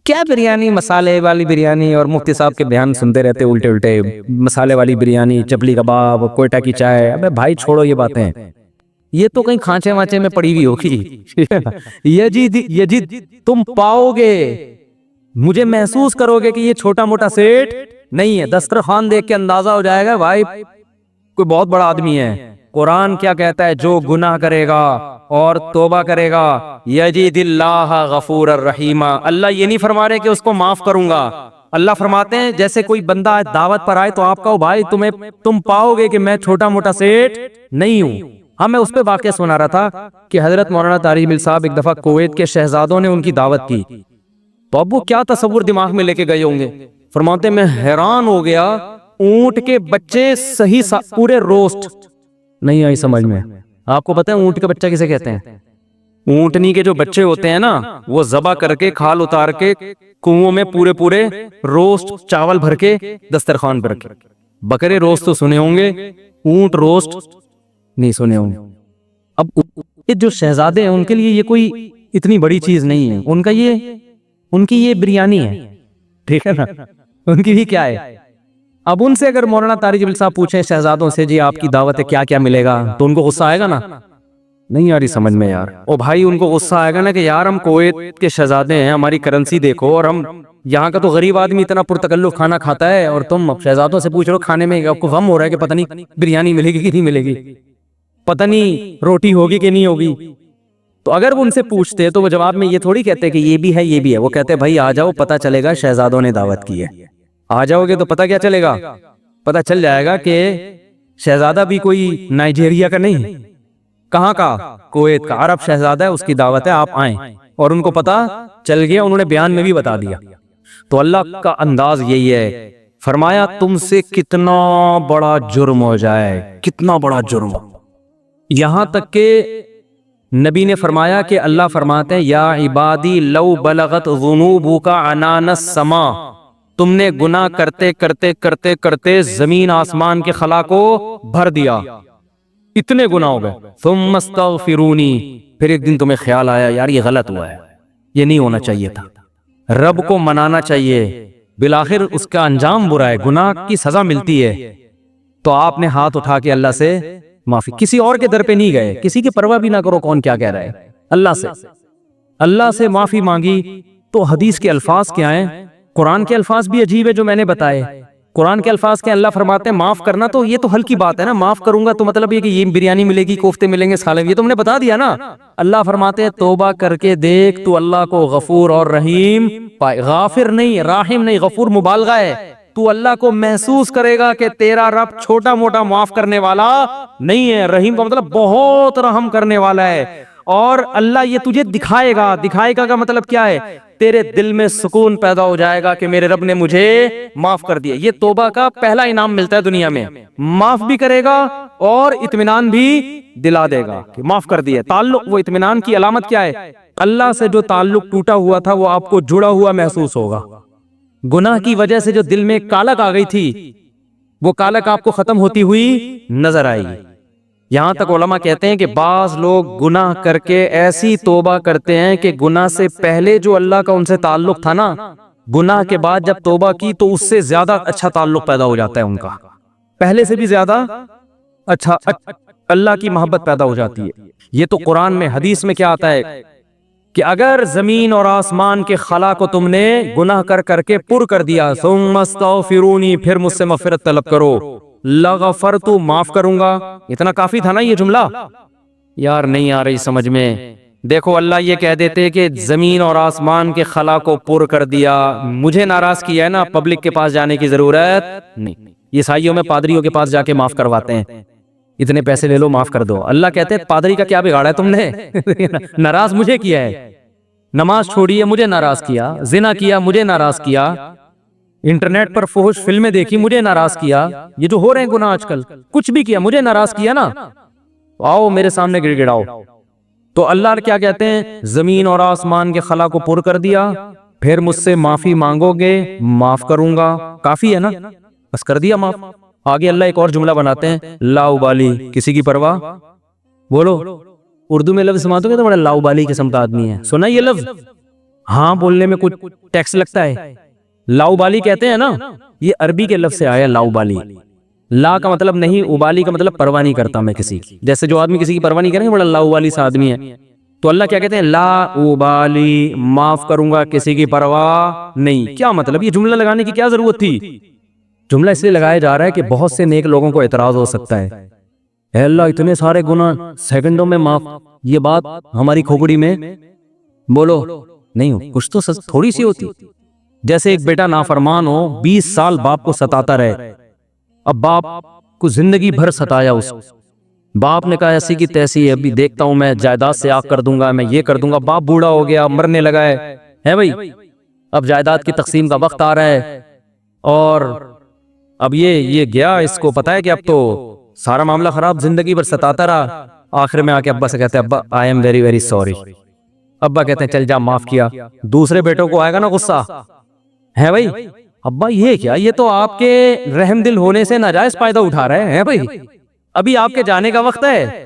کیا بریانی، مسالے والی بریانی، اور مفتی صاحب کے بیان سنتے رہتے الٹے الٹے، مسالے والی بریانی، چپلی کباب، کوئٹہ کی چائے. ابے بھائی چھوڑو یہ باتیں، یہ تو کہیں کھانچے وانچے میں پڑی ہوئی ہوگی. یجید تم پاؤ گے، مجھے محسوس کرو گے کہ یہ چھوٹا موٹا سیٹ نہیں ہے. دسترخوان دیکھ کے اندازہ ہو جائے گا بھائی کوئی بہت بڑا آدمی ہے. قرآن کیا کہتا ہے؟ جو گناہ کرے گا اور توبہ کرے گا یجید اللہ غفور الرحیم. اللہ یہ نہیں فرما رہے کہ اس کو معاف کروں گا، اللہ فرماتے ہیں جیسے کوئی بندہ دعوت پر آئے تو آپ کہو بھائی تم پاؤ گے کہ میں چھوٹا موٹا سیٹ نہیں ہوں. ہاں میں اس پہ واقعہ سنا رہا تھا کہ حضرت مولانا طارق مل صاحب ایک دفعہ کویت کے شہزادوں نے ان کی دعوت کی، تو اب وہ کیا تصور دماغ میں لے کے گئے ہوں گے. فرماتے میں حیران ہو گیا، اونٹ کے بچے صحیح پورے روسٹ نہیں آئی سمجھ میں. آپ کو پتہ ہے اونٹ کا بچہ کسے کہتے ہیں؟ اونٹنی کے جو بچے ہوتے ہیں نا وہ ذبح کر کے کھال اتار کے کنووں میں پورے روسٹ چاول بھر کے دسترخوان پر رکھے. بکرے روسٹ تو سنے ہوں گے، اونٹ روسٹ نہیں سنے ہوں گے. اب جو شہزادے ہیں ان کے لیے یہ کوئی اتنی بڑی چیز نہیں ہے، ان کی یہ بریانی ہے، ٹھیک ہے نا، ان کی بھی کیا ہے. اب ان سے اگر مولانا طارق جبیل صاحب پوچھیں شہزادوں سے جی آپ کی دعوت ہے کیا کیا ملے گا، تو ان کو غصہ آئے گا نا، نہیں آ رہی سمجھ میں یار. او بھائی ان کو غصہ آئے گا نا کہ یار ہم کویت کے شہزادے ہیں، ہماری کرنسی دیکھو، اور ہم یہاں کا تو غریب آدمی اتنا پرتکلف کھانا کھاتا ہے، اور تم شہزادوں سے پوچھ رہے ہو کھانے میں آپ کو غم ہو رہا ہے کہ پتہ نہیں بریانی ملے گی کہ نہیں ملے گی، پتہ نہیں روٹی ہوگی کہ نہیں ہوگی. تو اگر وہ ان سے پوچھتے تو وہ جواب میں یہ تھوڑی کہتے کہ یہ بھی ہے یہ بھی ہے، وہ کہتے بھائی آ جاؤ پتہ چلے گا شہزادوں نے دعوت کی ہے. آ جاؤ گے تو پتہ کیا چلے گا؟ پتہ چل جائے گا کہ شہزادہ بھی کوئی نائجیریا کا نہیں، کہاں کا؟ کویت کا، عرب شہزادہ ہے، اس کی دعوت ہے، آپ آئیں. اور ان کو پتہ چل گیا، انہوں نے بیان میں بھی بتا دیا. تو اللہ کا انداز یہی ہے، فرمایا تم سے کتنا بڑا جرم ہو جائے، کتنا بڑا جرم، یہاں تک کہ نبی نے فرمایا کہ اللہ فرماتے ہیں یا عبادی لو بلغت ذنوبک عنان السماء، تم نے گناہ کرتے کرتے کرتے کرتے زمین آسمان کے خلا کو بھر دیا، اتنے گناہ ہو گئے. ثم استغفرونی، پھر ایک دن تمہیں خیال آیا یار یہ غلط ہوا ہے، یہ نہیں ہونا چاہیے تھا، رب کو منانا چاہیے، بالآخر اس کا انجام برا ہے، گناہ کی سزا ملتی ہے. تو آپ نے ہاتھ اٹھا کے اللہ سے معافی، کسی اور کے در پہ نہیں گئے، کسی کی پرواہ بھی نہ کرو کون کیا کہہ رہا ہے، اللہ سے معافی مانگی. تو حدیث کے الفاظ کیا ہیں؟ قرآن کے الفاظ بھی عجیب ہے جو میں نے بتائے. قرآن کے الفاظ کے اللہ فرماتے ہیں معاف کرنا، تو یہ تو ہلکی بات ہے نا، معاف کروں گا تو مطلب یہ کہ یہ بریانی ملے گی، کوفتے ملیں گے، سالن، یہ تو ہم نے بتا دیا نا. اللہ فرماتے ہیں توبہ کر کے دیکھ تو اللہ کو غفور اور رحیم پائے. غافر نہیں، راحم نہیں، غفور مبالغہ ہے. تو اللہ کو محسوس کرے گا کہ تیرا رب چھوٹا موٹا معاف کرنے والا نہیں ہے، رحیم کا مطلب بہت رحم کرنے والا ہے. اور اللہ یہ تجھے دکھائے گا، دکھائے گا کا مطلب کیا ہے؟ تیرے دل میں سکون پیدا ہو جائے گا کہ میرے رب نے مجھے معاف کر دیا. یہ توبہ کا پہلا انعام ملتا ہے دنیا میں، معاف بھی کرے گا اور اطمینان بھی دلا دے گا کہ معاف کر دیا. تعلق، وہ اطمینان کی علامت کیا ہے؟ اللہ سے جو تعلق ٹوٹا ہوا تھا وہ آپ کو جڑا ہوا محسوس ہوگا. گناہ کی وجہ سے جو دل میں کالک آ گئی تھی وہ کالک آپ کو ختم ہوتی ہوئی نظر آئے گی. یہاں تک علماء کہتے ہیں کہ بعض لوگ گناہ کر کے ایسی توبہ کرتے ہیں کہ گناہ سے پہلے جو اللہ کا ان سے تعلق تھا نا، گناہ کے بعد جب توبہ کی تو اس سے زیادہ اچھا تعلق پیدا ہو جاتا ہے ان کا. پہلے سے بھی زیادہ اچھا اللہ کی محبت پیدا ہو جاتی ہے۔ یہ تو قرآن میں، حدیث میں کیا آتا ہے کہ اگر زمین اور آسمان کے خلا کو تم نے گناہ کر کر کے پر کر دیا، ثم استغفرونی، پھر مجھ سے مغفرت طلب کرو، لغفرت، معاف کروں گا۔ اتنا کافی تھا نا یہ جملہ؟ یار نہیں آ رہی سمجھ میں۔ دیکھو اللہ یہ کہہ دیتے کہ زمین اور آسمان کے خلا کو پر کر دیا، مجھے ناراض کیا ہے نا، پبلک کے پاس جانے کی ضرورت نہیں۔ عیسائیوں میں پادریوں کے پاس جا کے معاف کرواتے ہیں، اتنے پیسے لے لو معاف کر دو۔ اللہ کہتے ہیں پادری کا کیا بگاڑا ہے تم نے؟ ناراض مجھے کیا ہے، نماز چھوڑی ہے مجھے ناراض کیا، زنا کیا مجھے ناراض کیا، انٹرنیٹ پر فحش فلمیں دیکھی مجھے ناراض کیا، یہ جو ہو رہے ہیں گناہ آج کل، کچھ بھی کیا مجھے ناراض کیا نا، آؤ میرے سامنے گڑ گڑاؤ۔ تو اللہ کیا کہتے ہیں؟ زمین اور آسمان کے خلا کو پر کر دیا، پھر مجھ سے معافی مانگو گے، معاف کروں گا۔ کافی ہے نا، بس کر دیا معاف۔ آگے اللہ ایک اور جملہ بناتے ہیں، لا ابالی، کسی کی پرواہ۔ بولو اردو میں لفظ سماتے ہو تو بڑا لا ابالی قسم کا آدمی ہے، سنا یہ لفظ؟ ہاں بولنے میں کچھ ٹیکس لگتا ہے، لا ابالی کہتے ہیں نا، یہ عربی کے لفظ سے آیا لا ابالی۔ لا کا مطلب نہیں، ابالی کا مطلب پرواہ نہیں کرتا میں کسی کی، جیسے جو آدمی کسی کی پرواہ نہیں کرے بڑا لا ابالی سا آدمی ہے۔ تو اللہ کیا کہتے ہیں؟ لا ابالی، معاف کروں گا، کسی کی پرواہ نہیں۔ کیا مطلب؟ یہ جملہ لگانے کی کیا ضرورت تھی؟ جملہ اس لیے لگایا جا رہا ہے کہ بہت سے نیک لوگوں کو اعتراض ہو سکتا ہے، اے اللہ اتنے سارے گناہ سیکنڈوں میں معاف، یہ بات ہماری کھوپڑی میں بولو نہیں ہو، کچھ تو تھوڑی سی ہوتی۔ جیسے ایک بیٹا نافرمان ہو، 20 سال باپ کو ستاتا رہے، اب باپ کو زندگی بھر ستایا، اس باپ نے کہا ایسی کی تیسی ہے، ابھی دیکھتا ہوں میں جائیداد سے آگ کر دوں گا، میں یہ کر دوں گا۔ باپ بوڑھا ہو گیا، مرنے لگا ہے بھائی، اب جائیداد کی تقسیم کا وقت آ رہا ہے، اور اب یہ گیا، اس کو پتا ہے کہ اب تو سارا معاملہ خراب، زندگی بھر ستاتا رہا۔ آخر میں آ کے ابا سے کہتے ہیں ابا I am very very sorry. ابا کہتے ہیں چل جا معاف کیا۔ دوسرے بیٹوں کو آئے گا نا غصہ، ہے بھائی ابا یہ کیا، یہ تو آپ کے رحم دل ہونے سے ناجائز فائدہ اٹھا رہے ہیں بھائی، ابھی آپ کے جانے کا وقت ہے،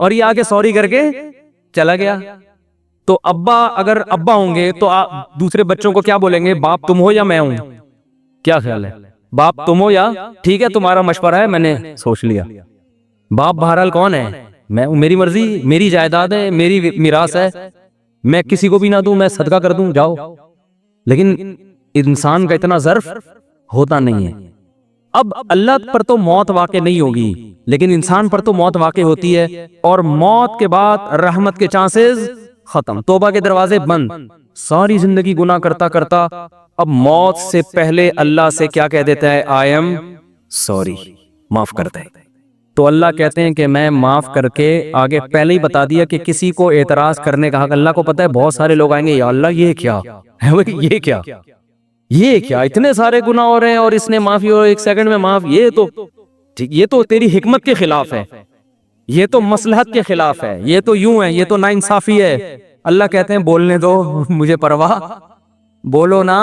اور یہ آگے سوری کر کے چلا گیا۔ تو ابا اگر ابا ہوں گے تو دوسرے بچوں کو کیا بولیں گے؟ باپ تم ہو یا میں ہوں؟ کیا خیال ہے؟ باپ تم ہو یا ٹھیک ہے تمہارا مشورہ ہے، میں نے سوچ لیا۔ باپ بہرحال کون ہے؟ میں، میری مرضی، میری جائیداد ہے، میری میراث ہے، میں کسی کو بھی نہ دوں، میں صدقہ کر دوں، جاؤ۔ لیکن انسان کا اتنا ظرف ہوتا نہیں ہے۔ اب اللہ پر تو موت واقع نہیں ہوگی، لیکن انسان پر تو موت واقع ہوتی ہے، اور موت کے بعد رحمت کے چانسز ختم، توبہ کے دروازے بند، ساری زندگی گناہ کرتا کرتا اب موت سے پہلے اللہ سے کیا کہہ دیتا ہے؟ آئی ایم سوری، معاف کرتا ہے۔ تو اللہ کہتے ہیں کہ میں معاف کر کے، آگے پہلے ہی بتا دیا کہ کسی کو اعتراض کرنے کا حق، اللہ کو پتا ہے بہت سارے لوگ آئیں گے، یا اللہ یہ کیا ہے، یہ کیا، یہ کیا، اتنے سارے گناہ ہو رہے ہیں اور اس نے معافی اور 1 سیکنڈ میں معاف، یہ تو تیری حکمت کے خلاف ہے، یہ تو مصلحت کے خلاف ہے، یہ تو یوں ہے، یہ تو ناانصافی ہے۔ اللہ کہتے ہیں بولنے دو، مجھے پرواہ، بولو نا،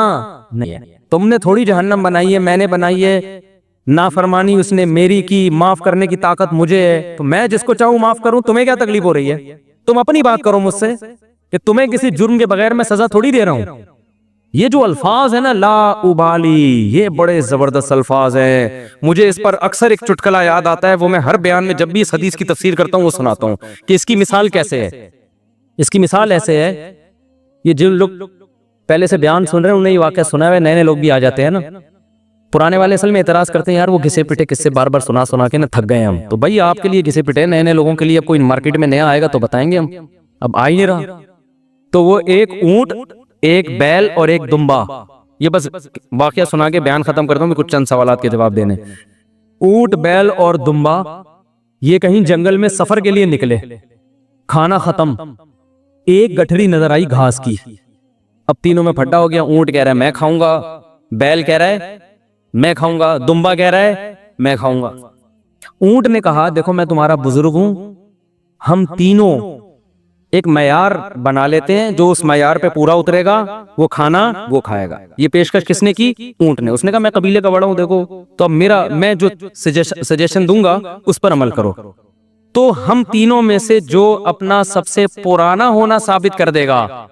نہیں تم نے تھوڑی جہنم بنائی ہے، میں نے بنائی ہے، نافرمانی اس نے میری کی، معاف کرنے کی طاقت مجھے ہے، تو میں جس کو چاہوں معاف کروں، تمہیں کیا تکلیف ہو رہی ہے؟ تم اپنی بات کرو مجھ سے کہ تمہیں کسی جرم کے بغیر میں سزا تھوڑی دے رہا ہوں۔ یہ جو الفاظ ہیں نا لا ابالی، یہ بڑے زبردست الفاظ ہیں۔ مجھے اس پر اکثر ایک چٹکلا یاد آتا ہے، وہ میں ہر بیان میں جب بھی اس حدیث کی تفسیر کرتا ہوں وہ سناتا ہوں کہ اس کی مثال کیسے ہے۔ اس کی مثال ایسے ہے، یہ جن لوگ پہلے سے بیان سن رہے ہیں انہیں یہ واقعہ سنا ہے، نئے لوگ بھی آ جاتے ہیں نا، پرانے والے اصل میں اعتراض کرتے ہیں یار وہ گھسے پٹے قصے بار بار سنا کے نا تھک گئے ہم۔ تو بھائی آپ کے لیے گھسے پٹے، نئے لوگوں کے لیے اب کوئی مارکیٹ میں نیا آئے گا تو بتائیں گے ہم، اب آ ہی نہیں رہا۔ تو وہ ایک اونٹ، ایک بیل اور ایک دمبا، یہ بس واقعہ سنا کے بیان ختم کرتا ہوں، میں کچھ چند سوالات کے جواب دینے۔ اونٹ، بیل اور دمبا یہ کہیں جنگل میں سفر کے لیے نکلے، کھانا ختم، ایک گٹھڑی نظر آئی گھاس کی، اب تینوں میں پھڈا ہو گیا۔ اونٹ کہہ رہا ہے میں کھاؤں گا، بیل کہہ رہا ہے میں کھاؤں گا، دمبا کہہ رہا ہے میں کھاؤں گا۔ اونٹ نے کہا دیکھو میں تمہارا بزرگ ہوں، ہم تینوں ایک معیار بنا لیتے ہیں، جو اس معیار پہ پورا اترے گا وہ کھانا وہ کھائے گا۔ یہ پیشکش کس نے کی؟ اونٹ نے۔ اس نے کہا میں قبیلے کا بڑا ہوں، دیکھو تو اب میں جو سجیشن دوں گا اس پر عمل کرو۔ تو ہم تینوں میں سے جو اپنا سب سے پرانا ہونا ثابت کر دے گا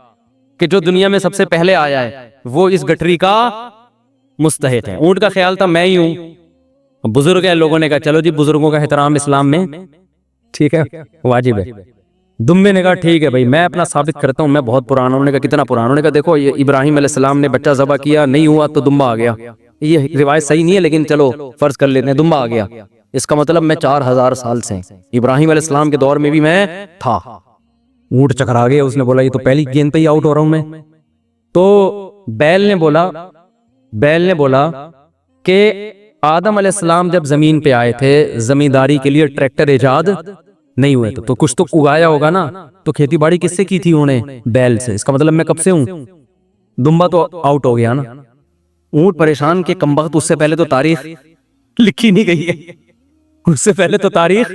کہ جو دنیا میں سب سے پہلے آیا ہے وہ اس گٹھری کا مستحق ہے۔ اونٹ کا خیال تھا میں ہی ہوں، بزرگ ہے، لوگوں نے کہا چلو جی بزرگوں کا احترام اسلام میں ٹھیک ہے، واجب ہے۔ دمبے نے کہا ٹھیک ہے بھائی میں اپنا ثابت کرتا ہوں میں بہت پرانا ہوں۔ انہوں نے کہا کتنا پرانا؟ انہوں نے کہا دیکھو یہ ابراہیم علیہ السلام نے بچہ ذبح کیا، نہیں ہوا تو دمبا آ گیا۔ یہ روایت صحیح نہیں ہے لیکن چلو فرض کر لیتے ہیں دمبا آ گیا، اس کا مطلب میں 4000 سال سے، ابراہیم علیہ السلام کے دور میں بھی میں تھا۔ اونٹ چکرا گیا، اس نے بولا یہ تو پہلی گیند پہ ہی آؤٹ ہو رہا ہوں میں۔ تو بیل نے بولا کہ آدم علیہ السلام جب زمین پہ آئے تھے زمینداری کے لیے ٹریکٹر ایجاد نہیں ہوئے تو کچھ تو اگایا ہوگا نا، تو کھیتی باڑی کس سے کی تھی انہوں نے؟ بیل سے، اس کا مطلب میں کب سے ہوں؟ دمبا تو آؤٹ ہو گیا نا۔ اونٹ پریشان کہ کمبخت اس سے پہلے تو تاریخ لکھی نہیں گئی ہے، اس سے پہلے تو تاریخ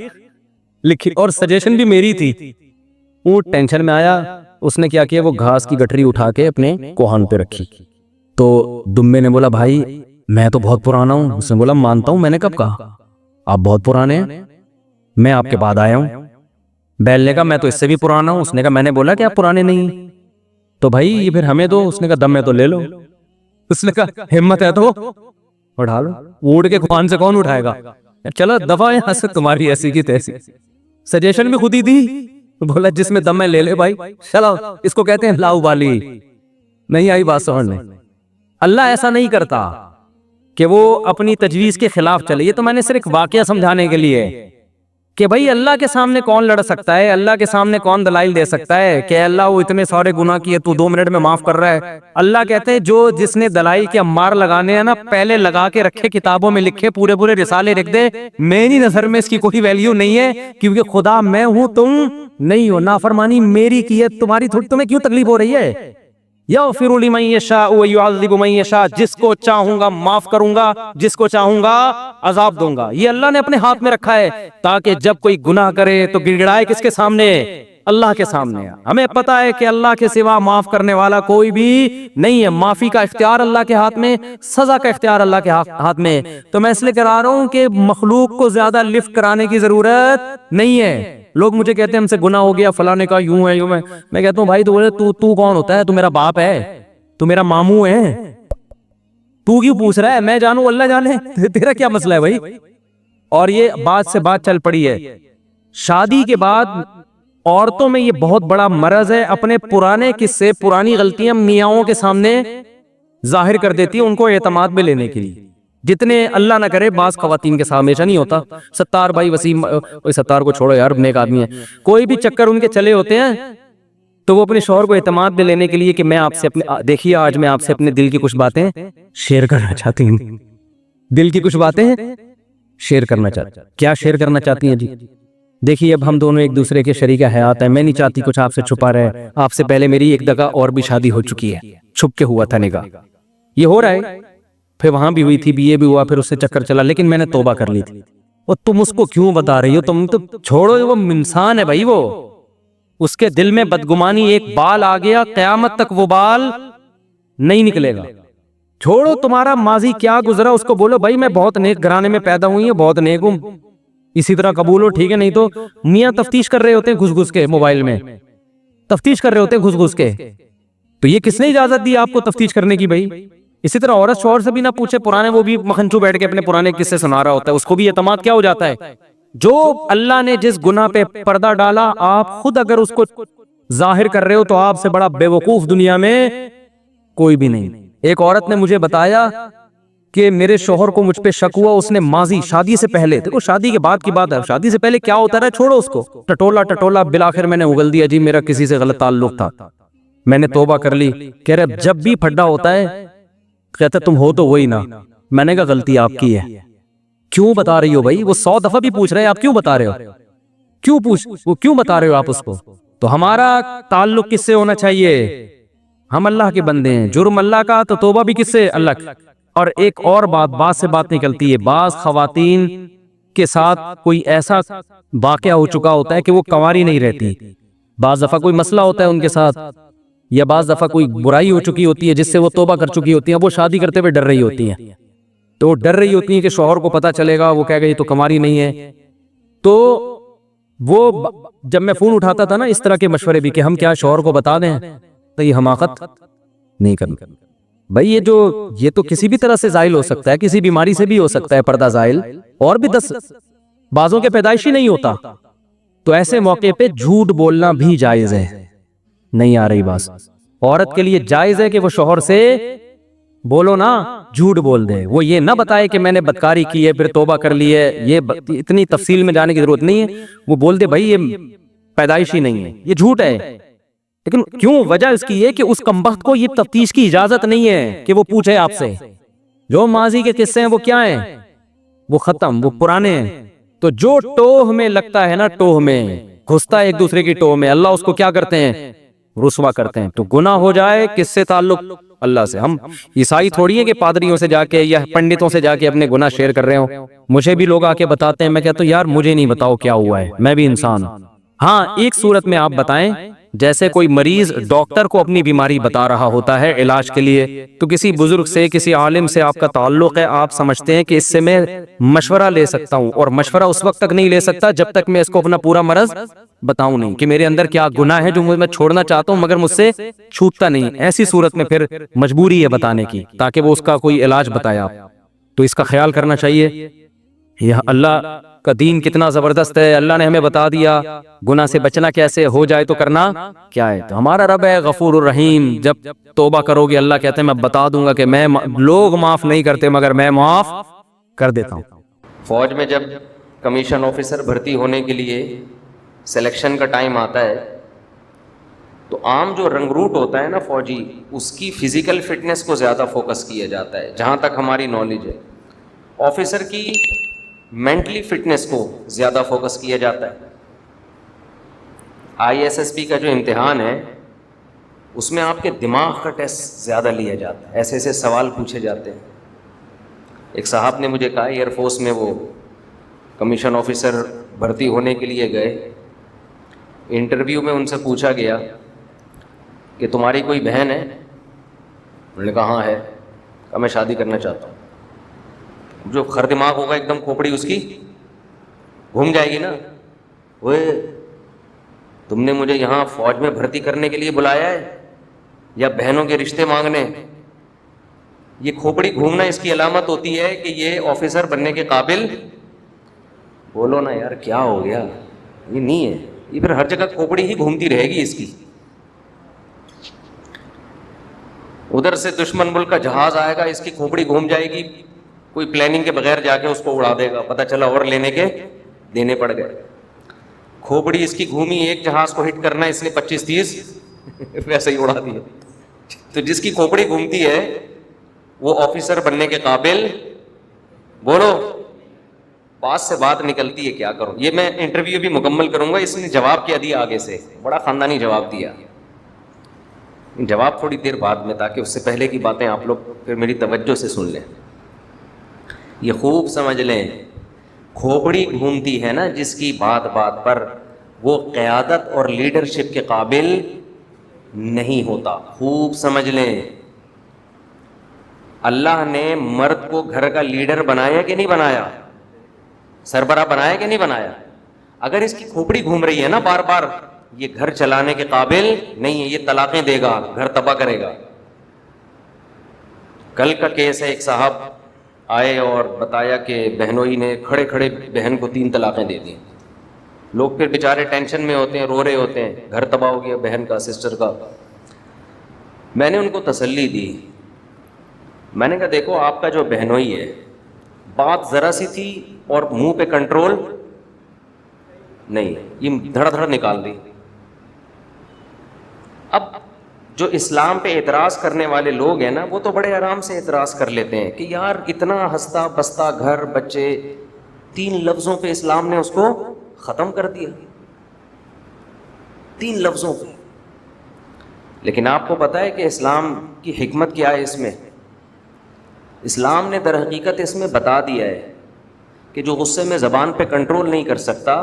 لکھی اور سجیشن بھی میری تھی۔ اونٹ ٹینشن میں آیا، اس نے کیا کیا وہ گھاس کی گٹھری اٹھا کے اپنے کوہان پہ رکھی۔ تو دمبے نے بولا بھائی میں تو بہت پرانا ہوں۔ اس نے بولا مانتا ہوں، میں نے کب کہا؟ آپ بہت پرانے ہیں، میں آپ کے بعد آیا ہوں۔ بیل نے کہا میں تو اس سے بھی پرانا ہوں۔ اس نے کہا میں نے بولا کہ آپ پرانے نہیں ہیں، تو بھائی یہ پھر ہمیں دو۔ اس نے کہا دم میں تو لے لو۔ اس نے کہا ہمت ہے تو اٹھا لو، اونٹ کے کوہان سے کون اٹھائے گا؟ چلو دفعہ یہاں سے، تمہاری ایسی کی تیسی، سجیشن بھی خود ہی دی۔ بولا جس میں دم ہے لے لے بھائی، چلو اس کو کہتے ہیں لاؤبالی۔ نہیں آئی بات سمجھنے؟ اللہ ایسا نہیں کرتا کہ وہ اپنی تجویز کے خلاف چلے۔ یہ تو میں نے صرف واقعہ سمجھانے کے لیے کہ بھائی اللہ کے سامنے کون لڑ سکتا ہے، اللہ کے سامنے کون دلائل دے سکتا ہے کہ اللہ وہ اتنے سارے گناہ کیے تو 2 منٹ میں معاف کر رہا ہے۔ اللہ کہتے ہیں جو جس نے دلائل کے امار لگانے ہیں نا پہلے لگا کے رکھے، کتابوں میں لکھے، پورے رسالے لکھ دے، میری نظر میں اس کی کوئی ویلیو نہیں ہے، کیونکہ خدا میں ہوں تم نہیں ہو، نافرمانی میری کی ہے، تمہاری تھوڑی، تمہیں کیوں تکلیف ہو رہی ہے؟ یغفر لمن یشاء ویعذب من یشاء، جس کو چاہوں گا معاف کروں گا، جس کو چاہوں گا عذاب دوں گا۔ یہ اللہ نے اپنے ہاتھ میں رکھا ہے تاکہ جب کوئی گناہ کرے تو گڑگڑائے کس کے سامنے؟ اللہ کے سامنے۔ ہمیں پتا ہے کہ اللہ کے سوا معاف کرنے والا کوئی بھی نہیں ہے، معافی کا اختیار اللہ کے ہاتھ میں، سزا کا اختیار اللہ کے ہاتھ میں۔ تو میں اس لیے کرا رہا ہوں کہ مخلوق کو زیادہ لفٹ کرانے کی ضرورت نہیں ہے۔ لوگ مجھے کہتے ہیں ہم سے گناہ ہو گیا، فلاں نے کہا یوں ہے یوں ہے، میں کہتا ہوں بھائی تو کون ہوتا ہے؟ تو میرا باپ ہے، تو میرا ماموں ہے، تو کیوں پوچھ رہا ہے؟ میں جانوں اللہ جانے، تیرا کیا مسئلہ ہے بھائی؟ اور یہ بات سے بات چل پڑی ہے، شادی کے بعد عورتوں میں یہ بہت بڑا مرض ہے، اپنے پرانے قصے، پرانی غلطیاں میاں کے سامنے ظاہر کر دیتی ہیں ان کو اعتماد میں لینے کے لیے۔ جتنے اللہ نہ کرے بعض خواتین کے ساتھ ہمیشہ نہیں ہوتا، ستار بھائی وسیم، ستار کو چھوڑو یار نیک آدمی ہے، کوئی بھی چکر ان کے چلے ہوتے ہیں تو وہ اپنے شوہر کو اعتماد میں لینے کے لیے کہ میں آپ سے دیکھیے آج میں آپ سے اپنے دل کی کچھ باتیں شیئر کرنا چاہتی ہوں، دل کی کچھ باتیں شیئر کرنا چاہتی ہیں۔ کیا شیئر کرنا چاہتی ہیں جی؟ دیکھیے اب ہم دونوں ایک دوسرے کے شریک حیات ہیں، میں نہیں چاہتی کچھ آپ سے چھپا رہے، آپ سے پہلے میری ایک جگہ اور بھی شادی ہو چکی ہے، چھپ کے ہوا تھا نکاح، یہ ہو رہا ہے، پھر وہاں بھی ہوئی تھی، BA بھی ہوا، پھر اس سے چکر چلا، لیکن میں نے توبہ کر لی تھی۔ اور تم اس کو کیوں بتا رہی ہو؟ تم تو چھوڑو، وہ انسان ہے بھائی، وہ اس کے دل میں بدگمانی ایک بال آ گیا قیامت تک وہ بال نہیں نکلے گا۔ چھوڑو تمہارا ماضی کیا گزرا، اس کو بولو بھائی میں بہت نیک گھرانے میں پیدا ہوئی ہوں، بہت نیک ہوں، اسی طرح قبول ہو، ٹھیک ہے؟ نہیں تو میاں تفتیش کر رہے ہوتے ہیں گھس گھس کے، موبائل میں تفتیش کر رہے ہوتے ہیں گھس گھس کے، تو یہ کس نے اجازت دی آپ کو تفتیش کرنے کی بھائی؟ اسی طرح عورت شوہر سے بھی نہ پوچھے، پرانے وہ بھی مکھنچو بیٹھ کے اپنے پرانے قصے سنا رہا ہوتا ہے، اس کو بھی اعتماد کیا ہو جاتا ہے؟ جو اللہ نے جس گناہ پہ پردہ ڈالا، آپ خود اگر اس کو ظاہر کر رہے ہو تو آپ سے بڑا بے وقوف دنیا میں کوئی بھی نہیں۔ ایک عورت نے مجھے بتایا کہ میرے شوہر کو مجھ پہ شک ہوا، اس نے ماضی شادی سے پہلے، دیکھو شادی کے بعد کی بات ہے، شادی سے پہلے کیا ہوتا رہا چھوڑو اس کو، ٹٹولا بالآخر میں نے اگل دیا جی میرا کسی سے غلط تعلق تھا، میں نے توبہ کر لی۔ کہہ رہے جب بھی پھڈا ہوتا ہے کہتا تم ہو تو وہی نا، میں نے کہا غلطی آپ کی ہے، کیوں بتا رہی ہو بھائی؟ وہ 100 دفعہ بھی پوچھ رہے ہیں آپ کیوں بتا رہے ہو، کیوں بتا رہے ہو آپ اس کو؟ تو ہمارا تعلق کس سے ہونا چاہیے؟ ہم اللہ کے بندے ہیں، جرم اللہ کا تو توبہ بھی کس سے؟ اللہ کی۔ اور ایک اور بات سے بات نکلتی ہے، بعض خواتین کے ساتھ کوئی ایسا واقعہ ہو چکا ہوتا ہے کہ وہ کنواری نہیں رہتی، بعض دفعہ کوئی مسئلہ ہوتا ہے ان کے ساتھ، یا بعض دفعہ کوئی برائی ہو چکی ہوتی ہے جس سے وہ توبہ کر چکی ہوتی ہیں، وہ شادی کرتے ہوئے ڈر رہی ہوتی ہیں، تو ڈر رہی ہوتی ہیں کہ شوہر کو پتہ چلے گا، وہ کہے گا یہ تو کنواری نہیں ہے۔ تو وہ جب میں فون اٹھاتا تھا نا اس طرح کے مشورے بھی کہ ہم کیا شوہر کو بتا دیں، تو یہ حماقت نہیں کرنا، بھائی یہ تو کسی بھی طرح سے زائل ہو سکتا ہے، کسی بیماری سے بھی ہو سکتا ہے پردہ زائل، اور بھی 10 بعضوں کے پیدائشی نہیں ہوتا، تو ایسے موقع پہ جھوٹ بولنا بھی جائز ہے۔ نہیں آ رہی بات؟ عورت کے لیے جائز ہے کہ وہ شوہر سے بولو نا، جھوٹ بول دے، وہ یہ نہ بتائے کہ میں نے بدکاری کی ہے پھر توبہ کر لی ہے، یہ اتنی تفصیل میں جانے کی ضرورت نہیں ہے، وہ بول دے بھائی یہ پیدائشی نہیں ہے، یہ جھوٹ ہے۔ لیکن کیوں؟ وجہ اس کی یہ کہ اس کمبخت کو یہ تفتیش کی اجازت نہیں ہے کہ وہ پوچھے آپ سے۔ جو ماضی کے قصے ہیں وہ کیا ہیں؟ وہ ختم، وہ پرانے ہیں۔ تو جو ٹوہ میں لگتا ہے نا، ٹوہ میں گھستا ہے ایک دوسرے کی ٹوہ میں، اللہ اس کو کیا کرتے ہیں؟ رسوا کرتے ہیں۔ تو گناہ ہو جائے کس سے تعلق؟ اللہ سے۔ ہم عیسائی تھوڑی ہیں کہ پادریوں سے جا کے یا پنڈتوں سے جا کے اپنے گناہ شیئر کر رہے ہوں۔ مجھے بھی لوگ آ کے بتاتے ہیں، میں کہتا ہوں یار مجھے نہیں بتاؤ کیا ہوا ہے، میں بھی انسان ہوں۔ ہاں ایک صورت میں آپ بتائیں، جیسے کوئی مریض ڈاکٹر کو اپنی بیماری بتا رہا ہوتا ہے علاج کے لیے، تو کسی بزرگ سے، کسی عالم سے آپ کا تعلق ہے، آپ سمجھتے ہیں کہ اس سے میں مشورہ لے سکتا ہوں، اور مشورہ اس وقت تک نہیں لے سکتا جب تک میں اس کو اپنا پورا مرض بتاؤں نہیں، کہ میرے اندر کیا گناہ ہے جو میں چھوڑنا چاہتا ہوں مگر مجھ سے چھوٹتا نہیں۔ ایسی صورت میں پھر مجبوری ہے بتانے کی، تاکہ وہ اس کا کوئی علاج بتائے آپ۔ تو اس کا خیال کرنا چاہیے۔ یہ اللہ کا دین کتنا زبردست ہے، اللہ نے ہمیں بتا دیا گناہ سے بچنا کیسے، ہو جائے تو کرنا کیا ہے۔ تو ہمارا رب ہے غفور الرحیم، جب توبہ کرو گے اللہ کہتے ہیں میں بتا دوں گا کہ میں، لوگ معاف نہیں کرتے مگر میں معاف کر دیتا ہوں۔ فوج میں جب کمیشن آفیسر بھرتی ہونے کے لیے سلیکشن کا ٹائم آتا ہے، تو عام جو رنگروٹ ہوتا ہے نا فوجی، اس کی فزیکل فٹنس کو زیادہ فوکس کیا جاتا ہے جہاں تک ہماری نالج ہے۔ آفیسر کی مینٹلی فٹنس کو زیادہ فوکس کیا جاتا ہے۔ ISSP کا جو امتحان ہے اس میں آپ کے دماغ کا ٹیسٹ زیادہ لیا جاتا ہے، ایسے ایسے سوال پوچھے جاتے ہیں۔ ایک صاحب نے مجھے کہا ایئر فورس میں وہ کمیشن آفیسر بھرتی ہونے کے لیے گئے، انٹرویو میں ان سے پوچھا گیا کہ تمہاری کوئی بہن ہے؟ انہوں نے کہا ہاں ہے۔ کہا میں شادی کرنا چاہتا ہوں۔ جو خر دماغ ہوگا ایک دم کھوپڑی اس کی گھوم جائے گی نا، وہ تم نے مجھے یہاں فوج میں بھرتی کرنے کے لیے بلایا ہے یا بہنوں کے رشتے مانگنے؟ یہ کھوپڑی گھومنا اس کی علامت ہوتی ہے کہ یہ آفیسر بننے کے قابل۔ بولو نا یار کیا ہو گیا؟ یہ نہیں ہے، یہ پھر ہر جگہ کھوپڑی ہی گھومتی رہے گی اس کی۔ ادھر سے دشمن ملک کا جہاز آئے گا، اس کی کھوپڑی گھوم جائے گی، کوئی پلاننگ کے بغیر جا کے اس کو اڑا دے گا، پتہ چلا اور لینے کے دینے پڑ گئے۔ کھوپڑی اس کی گھومی، ایک جہاز کو ہٹ کرنا اس نے 25-30 ویسے ہی اڑا دیا۔ تو جس کی کھوپڑی گھومتی ہے وہ آفیسر بننے کے قابل۔ بولو، پاس سے بات نکلتی ہے کیا کروں۔ یہ میں انٹرویو بھی مکمل کروں گا، اس نے جواب کیا دیا آگے سے، بڑا خاندانی جواب دیا۔ جواب تھوڑی دیر بعد میں، تاکہ اس سے پہلے کی باتیں آپ لوگ پھر میری توجہ سے سن لیں۔ یہ خوب سمجھ لیں، کھوپڑی گھومتی ہے نا جس کی بات بات پر، وہ قیادت اور لیڈرشپ کے قابل نہیں ہوتا۔ خوب سمجھ لیں، اللہ نے مرد کو گھر کا لیڈر بنایا کہ نہیں بنایا؟ سربراہ بنایا کہ نہیں بنایا؟ اگر اس کی کھوپڑی گھوم رہی ہے نا بار بار، یہ گھر چلانے کے قابل نہیں ہے، یہ طلاقیں دے گا، گھر تباہ کرے گا۔ کل کا کیس ہے، ایک صاحب آئے اور بتایا کہ بہنوئی نے کھڑے کھڑے بہن کو 3 طلاقیں دے دی۔ لوگ پھر بیچارے ٹینشن میں ہوتے ہیں، رو رہے ہوتے ہیں، گھر تباہ ہو گیا بہن کا، سسٹر کا۔ میں نے ان کو تسلی دی، میں نے کہا دیکھو آپ کا جو بہنوئی ہے، بات ذرا سی تھی اور منہ پہ کنٹرول نہیں، یہ دھڑ دھڑ نکال دی۔ اب جو اسلام پہ اعتراض کرنے والے لوگ ہیں نا، وہ تو بڑے آرام سے اعتراض کر لیتے ہیں کہ یار اتنا ہنستا بستا گھر بچے، 3 لفظوں پہ اسلام نے اس کو ختم کر دیا، 3 لفظوں پہ۔ لیکن آپ کو پتہ ہے کہ اسلام کی حکمت کیا ہے اس میں؟ اسلام نے در حقیقت اس میں بتا دیا ہے کہ جو غصے میں زبان پہ کنٹرول نہیں کر سکتا،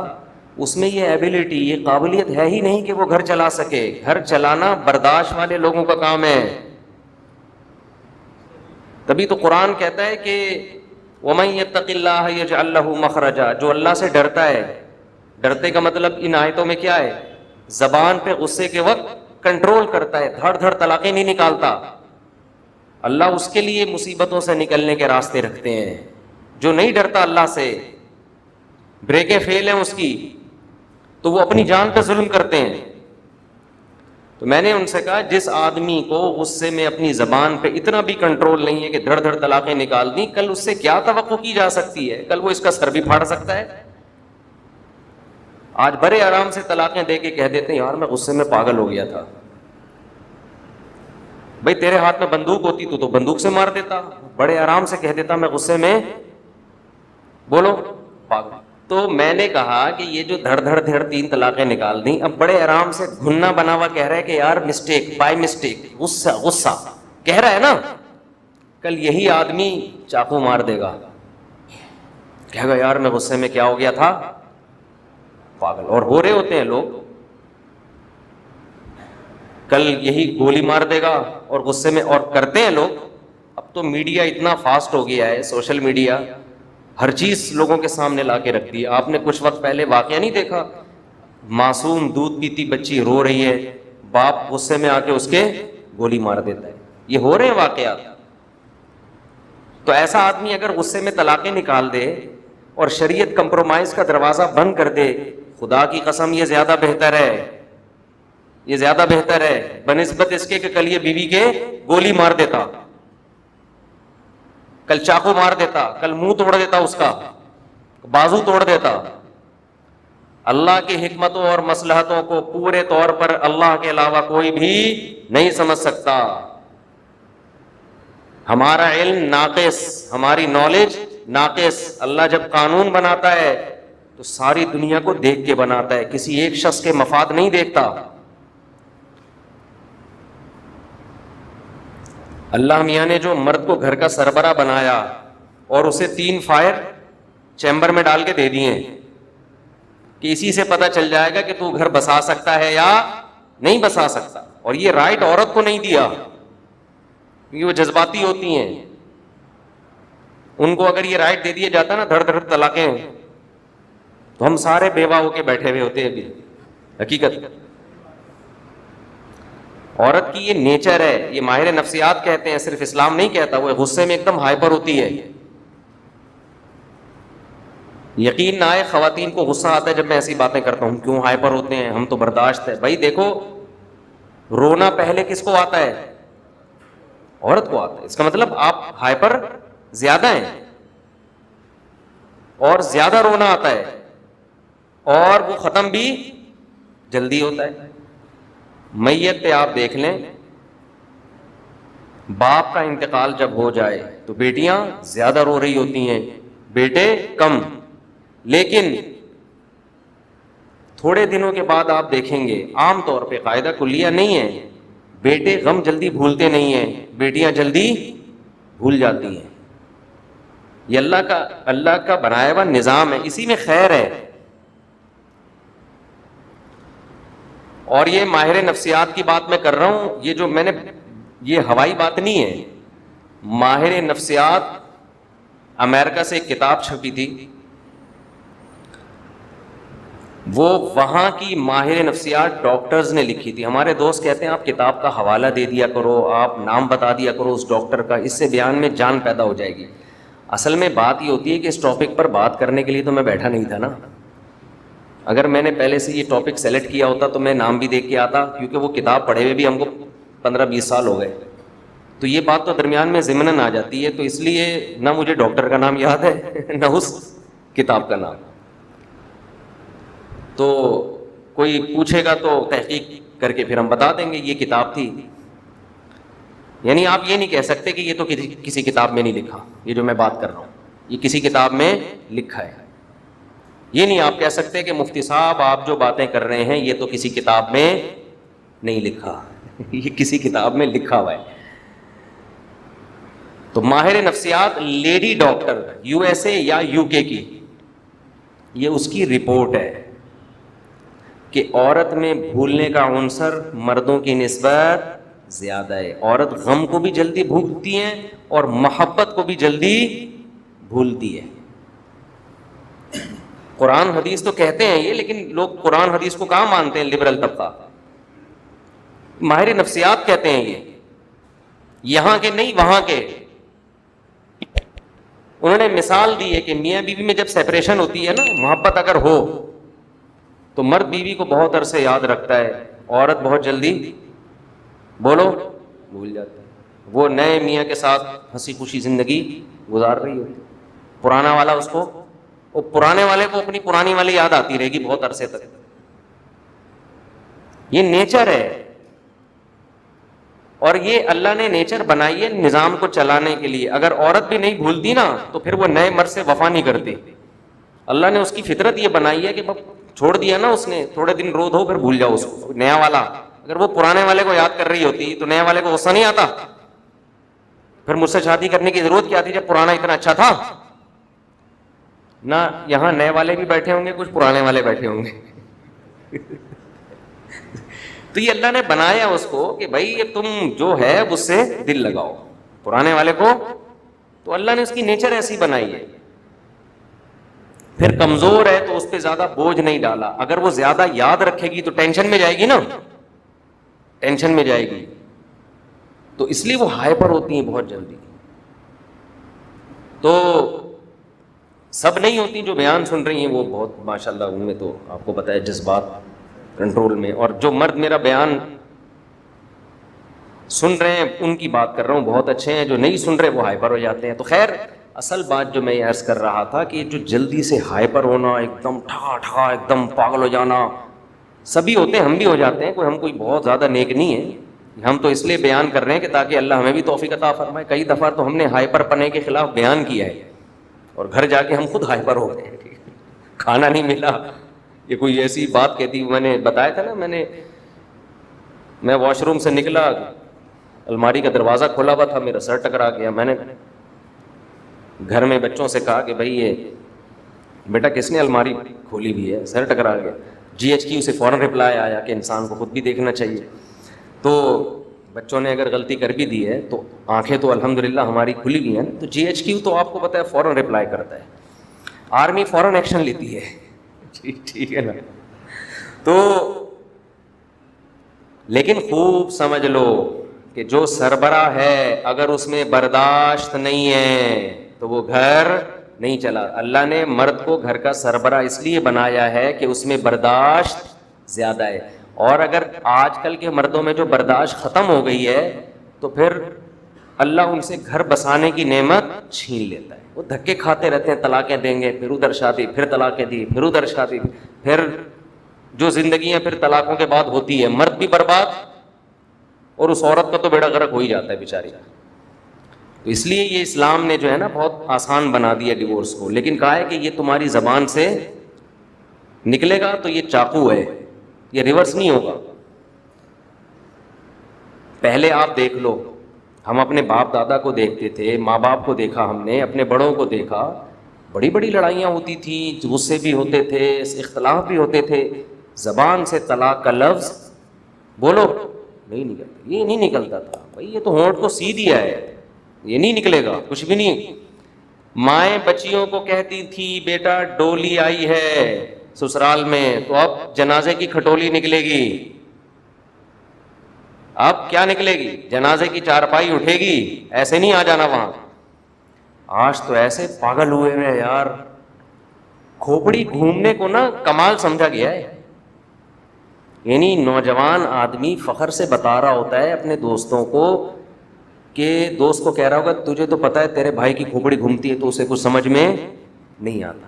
اس میں یہ ایبیلٹی، یہ قابلیت ہے ہی نہیں کہ وہ گھر چلا سکے۔ گھر چلانا برداشت والے لوگوں کا کام ہے۔ تبھی تو قرآن کہتا ہے کہ وَمَن يَتَّقِ اللَّهَ يَجْعَل لَّهُ مَخْرَجًا، جو اللہ سے ڈرتا ہے۔ ڈرتے کا مطلب ان آیتوں میں کیا ہے؟ زبان پہ غصے کے وقت کنٹرول کرتا ہے، دھڑ دھڑ طلاقیں نہیں نکالتا۔ اللہ اس کے لیے مصیبتوں سے نکلنے کے راستے رکھتے ہیں. جو نہیں ڈرتا اللہ سے, بریکیں فیل ہیں اس کی, تو وہ اپنی جان پہ ظلم کرتے ہیں. تو میں نے ان سے کہا جس آدمی کو غصے میں اپنی زبان پہ اتنا بھی کنٹرول نہیں ہے کہ دھڑ دھڑ طلاقیں نکال دیں, کل اس سے کیا توقع کی جا سکتی ہے؟ کل وہ اس کا سر بھی پھاڑ سکتا ہے. آج بڑے آرام سے طلاقیں دے کے کہہ دیتے ہیں یار میں غصے میں پاگل ہو گیا تھا. بھائی تیرے ہاتھ میں بندوق ہوتی تو بندوق سے مار دیتا, بڑے آرام سے کہہ دیتا میں غصے میں بولو پاگل. تو میں نے کہا کہ یہ جو دھڑ دھڑ دھڑ 3 طلاقیں نکال دیں, اب بڑے آرام سے گھننا بنا ہوا کہہ رہا ہے کہ یار مسٹیک, بائی مسٹیک, غصہ کہہ رہا ہے نا, کل یہی آدمی چاقو مار دے گا, کہے گا یار میں غصے میں کیا ہو گیا تھا, پاگل. اور ہو رہے ہوتے ہیں لوگ, کل یہی گولی مار دے گا اور غصے میں, اور کرتے ہیں لوگ. اب تو میڈیا اتنا فاسٹ ہو گیا ہے, سوشل میڈیا ہر چیز لوگوں کے سامنے لا کے رکھ دی. آپ نے کچھ وقت پہلے واقعہ نہیں دیکھا, معصوم دودھ پیتی بچی رو رہی ہے, باپ غصے میں آ کے اس کے گولی مار دیتا ہے. یہ ہو رہے ہیں واقعات. تو ایسا آدمی اگر غصے میں طلاقیں نکال دے اور شریعت کمپرومائز کا دروازہ بند کر دے, خدا کی قسم یہ زیادہ بہتر ہے, یہ زیادہ بہتر ہے بنسبت اس کے کہ کل یہ بیوی کے گولی مار دیتا, کل چاقو مار دیتا, کل منہ توڑ دیتا, اس کا بازو توڑ دیتا. اللہ کی حکمتوں اور مصلحتوں کو پورے طور پر اللہ کے علاوہ کوئی بھی نہیں سمجھ سکتا. ہمارا علم ناقص, ہماری نالج ناقص. اللہ جب قانون بناتا ہے تو ساری دنیا کو دیکھ کے بناتا ہے, کسی ایک شخص کے مفاد نہیں دیکھتا. اللہ میاں نے جو مرد کو گھر کا سربراہ بنایا اور اسے 3 فائر چیمبر میں ڈال کے دے دیے کہ اسی سے پتہ چل جائے گا کہ تو گھر بسا سکتا ہے یا نہیں بسا سکتا. اور یہ رائٹ عورت کو نہیں دیا کیونکہ وہ جذباتی ہوتی ہیں. ان کو اگر یہ رائٹ دے دیا جاتا نا دھڑ دھڑ طلاقیں, تو ہم سارے بیوہ ہو کے بیٹھے ہوئے ہوتے ابھی. حقیقت عورت کی یہ نیچر ہے, یہ ماہر نفسیات کہتے ہیں, صرف اسلام نہیں کہتا. وہ غصے میں ایک دم ہائپر ہوتی ہے. یقین نہ آئے خواتین کو غصہ آتا ہے جب میں ایسی باتیں کرتا ہوں, کیوں ہائپر ہوتے ہیں, ہم تو برداشت ہے. بھائی دیکھو, رونا پہلے کس کو آتا ہے؟ عورت کو آتا ہے. اس کا مطلب آپ ہائپر زیادہ ہیں اور زیادہ رونا آتا ہے, اور وہ ختم بھی جلدی ہوتا ہے. میت پہ آپ دیکھ لیں, باپ کا انتقال جب ہو جائے تو بیٹیاں زیادہ رو رہی ہوتی ہیں, بیٹے کم. لیکن تھوڑے دنوں کے بعد آپ دیکھیں گے, عام طور پہ قاعدہ کلیہ نہیں ہے, بیٹے غم جلدی بھولتے نہیں ہیں, بیٹیاں جلدی بھول جاتی ہیں. یہ اللہ کا بنایا ہوا نظام ہے, اسی میں خیر ہے. اور یہ ماہر نفسیات کی بات میں کر رہا ہوں, یہ جو میں نے, یہ ہوائی بات نہیں ہے. ماہر نفسیات, امریکہ سے ایک کتاب چھپی تھی, وہ وہاں کی ماہر نفسیات ڈاکٹرز نے لکھی تھی. ہمارے دوست کہتے ہیں آپ کتاب کا حوالہ دے دیا کرو, آپ نام بتا دیا کرو اس ڈاکٹر کا, اس سے بیان میں جان پیدا ہو جائے گی. اصل میں بات یہ ہوتی ہے کہ اس ٹاپک پر بات کرنے کے لیے تو میں بیٹھا نہیں تھا نا. اگر میں نے پہلے سے یہ ٹاپک سیلیکٹ کیا ہوتا تو میں نام بھی دیکھ کے آتا, کیونکہ وہ کتاب پڑھے ہوئے بھی ہم کو 15-20 سال ہو گئے. تو یہ بات تو درمیان میں ضمناً آ جاتی ہے, تو اس لیے نہ مجھے ڈاکٹر کا نام یاد ہے نہ اس کتاب کا نام. تو کوئی پوچھے گا تو تحقیق کر کے پھر ہم بتا دیں گے یہ کتاب تھی. یعنی آپ یہ نہیں کہہ سکتے کہ یہ تو کسی کتاب میں نہیں لکھا, یہ جو میں بات کر رہا ہوں یہ کسی کتاب میں لکھا ہے. یہ نہیں آپ کہہ سکتے کہ مفتی صاحب آپ جو باتیں کر رہے ہیں یہ تو کسی کتاب میں نہیں لکھا, یہ کسی کتاب میں لکھا ہوا ہے. تو ماہر نفسیات لیڈی ڈاکٹر USA یا UK کی, یہ اس کی رپورٹ ہے کہ عورت میں بھولنے کا عنصر مردوں کی نسبت زیادہ ہے. عورت غم کو بھی جلدی بھولتی ہے اور محبت کو بھی جلدی بھولتی ہے. قرآن حدیث تو کہتے ہیں یہ, لیکن لوگ قرآن حدیث کو کہاں مانتے ہیں, لبرل طبقہ. ماہر نفسیات کہتے ہیں یہ یہاں کے نہیں وہاں کے. انہوں نے مثال دی ہے کہ میاں بیوی میں جب سیپریشن ہوتی ہے نا, محبت اگر ہو تو مرد بیوی کو بہت عرصے یاد رکھتا ہے, عورت بہت جلدی بولو بھول جاتی ہے. وہ نئے میاں کے ساتھ ہنسی خوشی زندگی گزار رہی ہوتی, پرانا والا اس کو, وہ پرانے والے کو اپنی پرانی والی یاد آتی رہے گی بہت عرصے تک. یہ نیچر ہے, اور یہ اللہ نے نیچر بنائی ہے نظام کو چلانے کے لیے. اگر عورت بھی نہیں بھولتی نا تو پھر وہ نئے مرد سے وفا نہیں کرتی. اللہ نے اس کی فطرت یہ بنائی ہے کہ چھوڑ دیا نا اس نے, تھوڑے دن رو دو پھر بھول جاؤ اس کو. نیا والا اگر وہ پرانے والے کو یاد کر رہی ہوتی تو نئے والے کو غصہ نہیں آتا, پھر مجھ سے شادی کرنے کی ضرورت کیا تھی جب پرانا اتنا اچھا تھا نا. یہاں نئے والے بھی بیٹھے ہوں گے, کچھ پرانے والے بیٹھے ہوں گے. تو یہ اللہ نے بنایا اس کو کہ بھائی تم جو ہے اس سے دل لگاؤ. پرانے والے کو تو اللہ نے اس کی نیچر ایسی بنائی ہے. پھر کمزور ہے تو اس پہ زیادہ بوجھ نہیں ڈالا. اگر وہ زیادہ یاد رکھے گی تو ٹینشن میں جائے گی نا, ٹینشن میں جائے گی, تو اس لیے وہ ہائپر ہوتی ہیں بہت جلدی. تو سب نہیں ہوتی جو بیان سن رہی ہیں, وہ بہت ماشاءاللہ ان میں تو آپ کو پتہ ہے جذبات کنٹرول میں. اور جو مرد میرا بیان سن رہے ہیں ان کی بات کر رہا ہوں, بہت اچھے ہیں. جو نہیں سن رہے وہ ہائپر ہو جاتے ہیں. تو خیر اصل بات جو میں یہ عرض کر رہا تھا کہ جو جلدی سے ہائپر ہونا, ایک دم ٹھا ٹھا ایک دم پاگل ہو جانا, سبھی ہوتے ہیں, ہم بھی ہو جاتے ہیں. ہم کوئی بہت زیادہ نیک نہیں ہے, ہم تو اس لیے بیان کر رہے ہیں کہ تاکہ اللہ ہمیں بھی توفیق عطا فرمائے. کئی دفعہ تو ہم نے ہائپر پنے کے خلاف بیان کیا ہے اور گھر جا کے ہم خود ہائپر ہو گئے. کھانا نہیں ملا, یہ کوئی ایسی بات کہتی, میں نے بتایا تھا نا, میں واش روم سے نکلا, الماری کا دروازہ کھولا ہوا تھا, میرا سر ٹکرا گیا. میں نے گھر میں بچوں سے کہا کہ بھائی یہ بیٹا کس نے الماری کھولی ہوئی ہے, سر ٹکرا گیا. GHQ سے فوراً رپلائی آیا کہ انسان کو خود بھی دیکھنا چاہیے. تو بچوں نے اگر غلطی کر بھی دی ہے تو آنکھیں تو الحمدللہ ہماری کھلی ہوئی ہیں, تو GHQ تو آپ کو پتہ ہے فوراً رپلائی کرتا ہے, آرمی فوراً ایکشن لیتی ہے. ٹھیک ہے نا. تو لیکن خوب سمجھ لو کہ جو سربراہ ہے اگر اس میں برداشت نہیں ہے تو وہ گھر نہیں چلا. اللہ نے مرد کو گھر کا سربراہ اس لیے بنایا ہے کہ اس میں برداشت زیادہ ہے. اور اگر آج کل کے مردوں میں جو برداشت ختم ہو گئی ہے تو پھر اللہ ان سے گھر بسانے کی نعمت چھین لیتا ہے. وہ دھکے کھاتے رہتے ہیں, طلاقیں دیں گے, پھر ادھر شادی, پھر طلاقیں دی, پھر ادھر شادی, پھر جو زندگیاں پھر طلاقوں کے بعد ہوتی ہے, مرد بھی برباد اور اس عورت کا تو بیڑا غرق ہو ہی جاتا ہے بیچاری. تو اس لیے یہ اسلام نے جو ہے نا بہت آسان بنا دیا ڈیورس کو, لیکن کہا ہے کہ یہ تمہاری زبان سے نکلے گا تو یہ چاقو ہے, یہ ریورس نہیں ہوگا. پہلے آپ دیکھ لو, ہم اپنے باپ دادا کو دیکھتے تھے, ماں باپ کو دیکھا, ہم نے اپنے بڑوں کو دیکھا, بڑی بڑی لڑائیاں ہوتی تھیں, غصے بھی ہوتے تھے, اختلاف بھی ہوتے تھے. زبان سے طلاق کا لفظ بولو نہیں نکلتا, یہ نہیں نکلتا تھا بھائی, یہ تو ہونٹ کو سی دیا ہے, یہ نہیں نکلے گا کچھ بھی نہیں. مائیں بچیوں کو کہتی تھی بیٹا ڈولی آئی ہے سسرال میں تو اب جنازے کی کھٹولی نکلے گی. اب کیا نکلے گی؟ جنازے کی چارپائی اٹھے گی, ایسے نہیں آ جانا وہاں. آج تو ایسے پاگل ہوئے ہیں یار, کھوپڑی گھومنے کو نا کمال سمجھا گیا ہے. یعنی نوجوان آدمی فخر سے بتا رہا ہوتا ہے اپنے دوستوں کو کہ دوست کو کہہ رہا ہوگا تجھے تو پتہ ہے تیرے بھائی کی کھوپڑی گھومتی ہے تو اسے کچھ سمجھ میں نہیں آتا.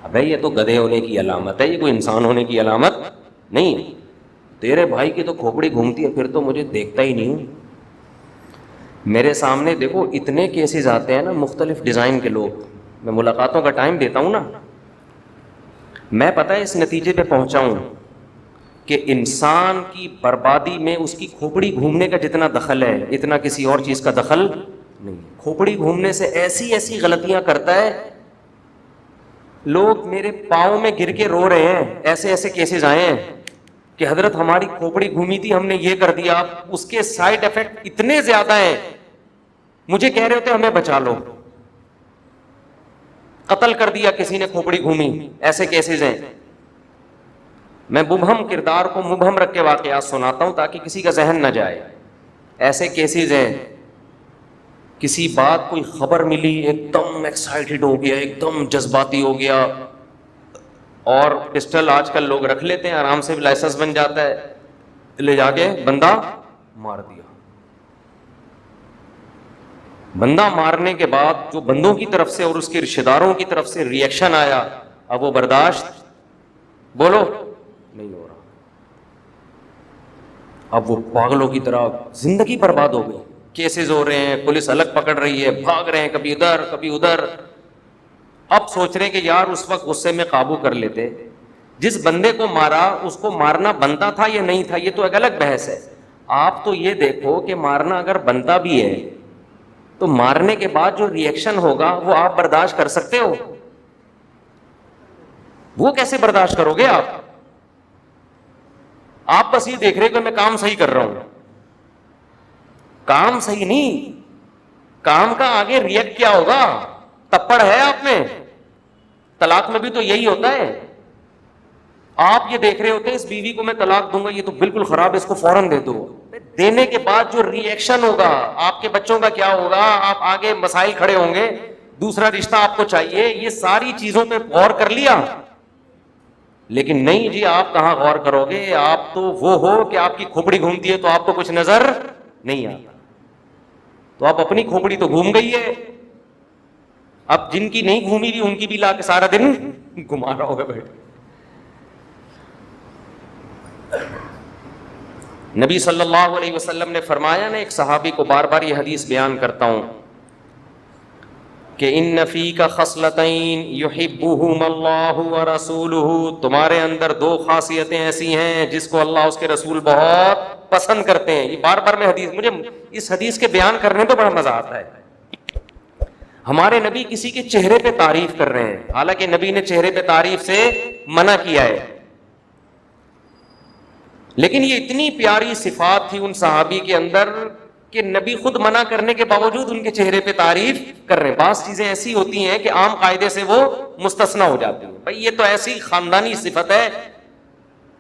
ابے یہ تو گدھے ہونے کی علامت ہے, یہ کوئی انسان ہونے کی علامت نہیں ہے. تیرے بھائی کی تو کھوپڑی گھومتی ہے پھر تو مجھے دیکھتا ہی نہیں ہوں. میرے سامنے دیکھو اتنے کیسز آتے ہیں نا مختلف ڈیزائن کے لوگ, میں ملاقاتوں کا ٹائم دیتا ہوں نا, میں پتہ ہے اس نتیجے پہ پہنچا ہوں کہ انسان کی بربادی میں اس کی کھوپڑی گھومنے کا جتنا دخل ہے اتنا کسی اور چیز کا دخل نہیں. کھوپڑی گھومنے سے ایسی ایسی غلطیاں کرتا ہے, لوگ میرے پاؤں میں گر کے رو رہے ہیں. ایسے ایسے کیسز آئے ہیں کہ حضرت ہماری کھوپڑی گھومی تھی, ہم نے یہ کر دیا, اس کے سائیڈ ایفیکٹ اتنے زیادہ ہیں, مجھے کہہ رہے ہوتے ہمیں بچا لو, قتل کر دیا کسی نے کھوپڑی گھومی. ایسے کیسز ہیں. میں مبہم کردار کو مبہم رکھ کے واقعات سناتا ہوں تاکہ کسی کا ذہن نہ جائے. ایسے کیسز ہیں کسی بات کوئی خبر ملی ایک دم ایکسائٹڈ ہو گیا, ایک دم جذباتی ہو گیا, اور پسٹل آج کل لوگ رکھ لیتے ہیں, آرام سے لائسنس بن جاتا ہے, لے جا کے بندہ مار دیا. بندہ مارنے کے بعد جو بندوں کی طرف سے اور اس کے رشتہ داروں کی طرف سے ری ایکشن آیا, اب وہ برداشت بولو نہیں ہو رہا. اب وہ پاگلوں کی طرح زندگی برباد ہو گئی, کیسز ہو رہے ہیں, پولیس الگ پکڑ رہی ہے, بھاگ رہے ہیں کبھی ادھر کبھی ادھر. اب سوچ رہے ہیں کہ یار اس وقت غصے میں قابو کر لیتے, جس بندے کو مارا اس کو مارنا بنتا تھا یا نہیں تھا یہ تو ایک الگ بحث ہے. آپ تو یہ دیکھو کہ مارنا اگر بنتا بھی ہے تو مارنے کے بعد جو ری ایکشن ہوگا وہ آپ برداشت کر سکتے ہو؟ وہ کیسے برداشت کرو گے آپ؟ آپ بس یہ دیکھ رہے کہ میں کام صحیح کر رہا ہوں. کام صحیح نہیں, کام کا آگے ری ایکٹ کیا ہوگا؟ تپڑ ہے آپ میں. طلاق میں بھی تو یہی ہوتا ہے. آپ یہ دیکھ رہے ہوتے ہیں اس بیوی کو میں طلاق دوں گا, یہ تو بالکل خراب ہے, اس کو فوراً دے دو. دینے کے بعد جو ری ایکشن ہوگا, آپ کے بچوں کا کیا ہوگا, آپ آگے مسائل کھڑے ہوں گے, دوسرا رشتہ آپ کو چاہیے, یہ ساری چیزوں پہ غور کر لیا. لیکن نہیں جی, آپ کہاں غور کرو گے؟ آپ تو وہ ہو کہ آپ کی کھوپڑی گھومتی ہے تو آپ کو کچھ نظر نہیں آتا. تو آپ اپنی کھوپڑی تو گھوم گئی ہے, اب جن کی نہیں گھومی بھی ان کی بھی لا کے سارا دن گھما رہا ہوگا بیٹھ. نبی صلی اللہ علیہ وسلم نے فرمایا نا, ایک صحابی کو بار بار یہ حدیث بیان کرتا ہوں کہ ان فیک خصلتین یحبہم اللہ ورسولہ, تمہارے اندر دو خاصیتیں ایسی ہیں جس کو اللہ اس کے رسول بہت پسند کرتے ہیں. یہ بار بار میں حدیث, مجھے اس حدیث کے بیان کرنے تو بڑا مزہ آتا ہے. ہمارے نبی کسی کے چہرے پہ تعریف کر رہے ہیں, حالانکہ نبی نے چہرے پہ تعریف سے منع کیا ہے, لیکن یہ اتنی پیاری صفات تھی ان صحابی کے اندر کہ نبی خود منع کرنے کے باوجود ان کے چہرے پہ تعریف کر رہے ہیں. بعض چیزیں ایسی ہوتی ہیں کہ عام قاعدے سے وہ مستثنی ہو جاتی ہیں. بھائی یہ تو ایسی خاندانی صفت ہے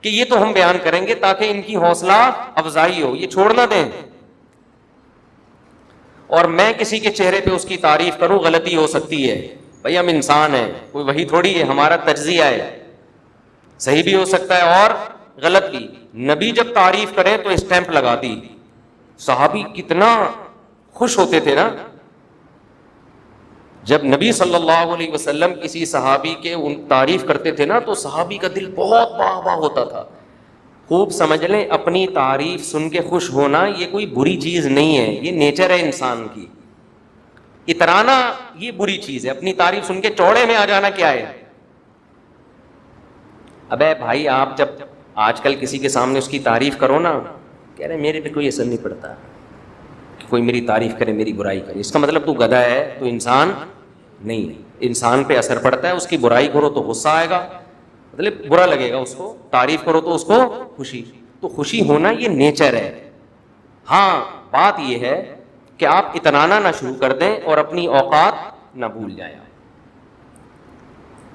کہ یہ تو ہم بیان کریں گے تاکہ ان کی حوصلہ افزائی ہو, یہ چھوڑ نہ دیں. اور میں کسی کے چہرے پہ اس کی تعریف کروں, غلطی ہو سکتی ہے. بھائی ہم انسان ہیں, کوئی وہی تھوڑی ہے, ہمارا تجزیہ ہے, صحیح بھی ہو سکتا ہے اور غلط بھی. نبی جب تعریف کریں تو اسٹیمپ لگا دی. صحابی کتنا خوش ہوتے تھے نا جب نبی صلی اللہ علیہ وسلم کسی صحابی کے تعریف کرتے تھے نا, تو صحابی کا دل بہت واہ واہ ہوتا تھا. خوب سمجھ لیں, اپنی تعریف سن کے خوش ہونا یہ کوئی بری چیز نہیں ہے, یہ نیچر ہے انسان کی. اترانا یہ بری چیز ہے, اپنی تعریف سن کے چوڑے میں آ جانا کیا ہے؟ ابے بھائی, آپ جب آج کل کسی کے سامنے اس کی تعریف کرو نا, کہہ رہے میرے پہ کوئی اثر نہیں پڑتا, کہ کوئی میری تعریف کرے میری برائی کرے, اس کا مطلب تو گدھا ہے, تو انسان نہیں ہے. انسان پہ اثر پڑتا ہے, اس کی برائی کرو تو غصہ آئے گا, مطلب برا لگے گا اس کو, تعریف کرو تو اس کو خوشی. تو خوشی ہونا یہ نیچر ہے. ہاں بات یہ ہے کہ آپ اتنانا نہ شروع کر دیں اور اپنی اوقات نہ بھول جائیں.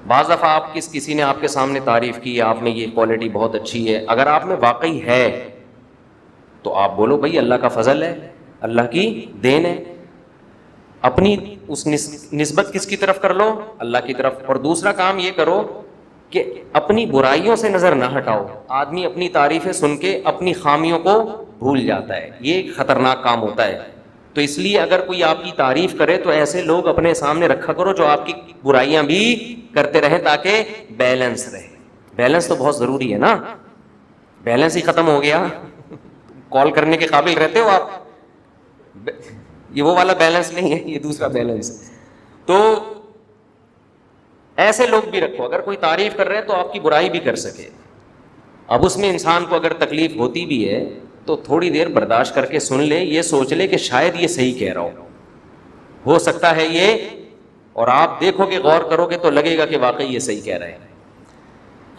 بعض دفعہ آپ کسی نے آپ کے سامنے تعریف کی, آپ میں یہ کوالٹی بہت اچھی ہے, اگر آپ میں واقعی ہے تو آپ بولو بھائی اللہ کا فضل ہے, اللہ کی دین ہے. اپنی اس نسبت کس کی طرف کر لو؟ اللہ کی طرف. اور دوسرا کام یہ کرو کہ اپنی برائیوں سے نظر نہ ہٹاؤ. آدمی اپنی تعریفیں سن کے اپنی خامیوں کو بھول جاتا ہے, یہ ایک خطرناک کام ہوتا ہے. تو اس لیے اگر کوئی آپ کی تعریف کرے تو ایسے لوگ اپنے سامنے رکھا کرو جو آپ کی برائیاں بھی کرتے رہیں, تاکہ بیلنس رہے. بیلنس تو بہت ضروری ہے نا, بیلنس ہی ختم ہو گیا کال کرنے کے قابل رہتے ہو آپ؟ یہ وہ والا بیلنس نہیں ہے, یہ دوسرا بیلنس ہے. تو ایسے لوگ بھی رکھو, اگر کوئی تعریف کر رہے تو آپ کی برائی بھی کر سکے. اب اس میں انسان کو اگر تکلیف ہوتی بھی ہے تو تھوڑی دیر برداشت کر کے سن لے, یہ سوچ لے کہ شاید یہ صحیح کہہ رہا ہو سکتا ہے یہ, اور آپ دیکھو کہ غور کرو گے تو لگے گا کہ واقعی یہ صحیح کہہ رہے ہیں.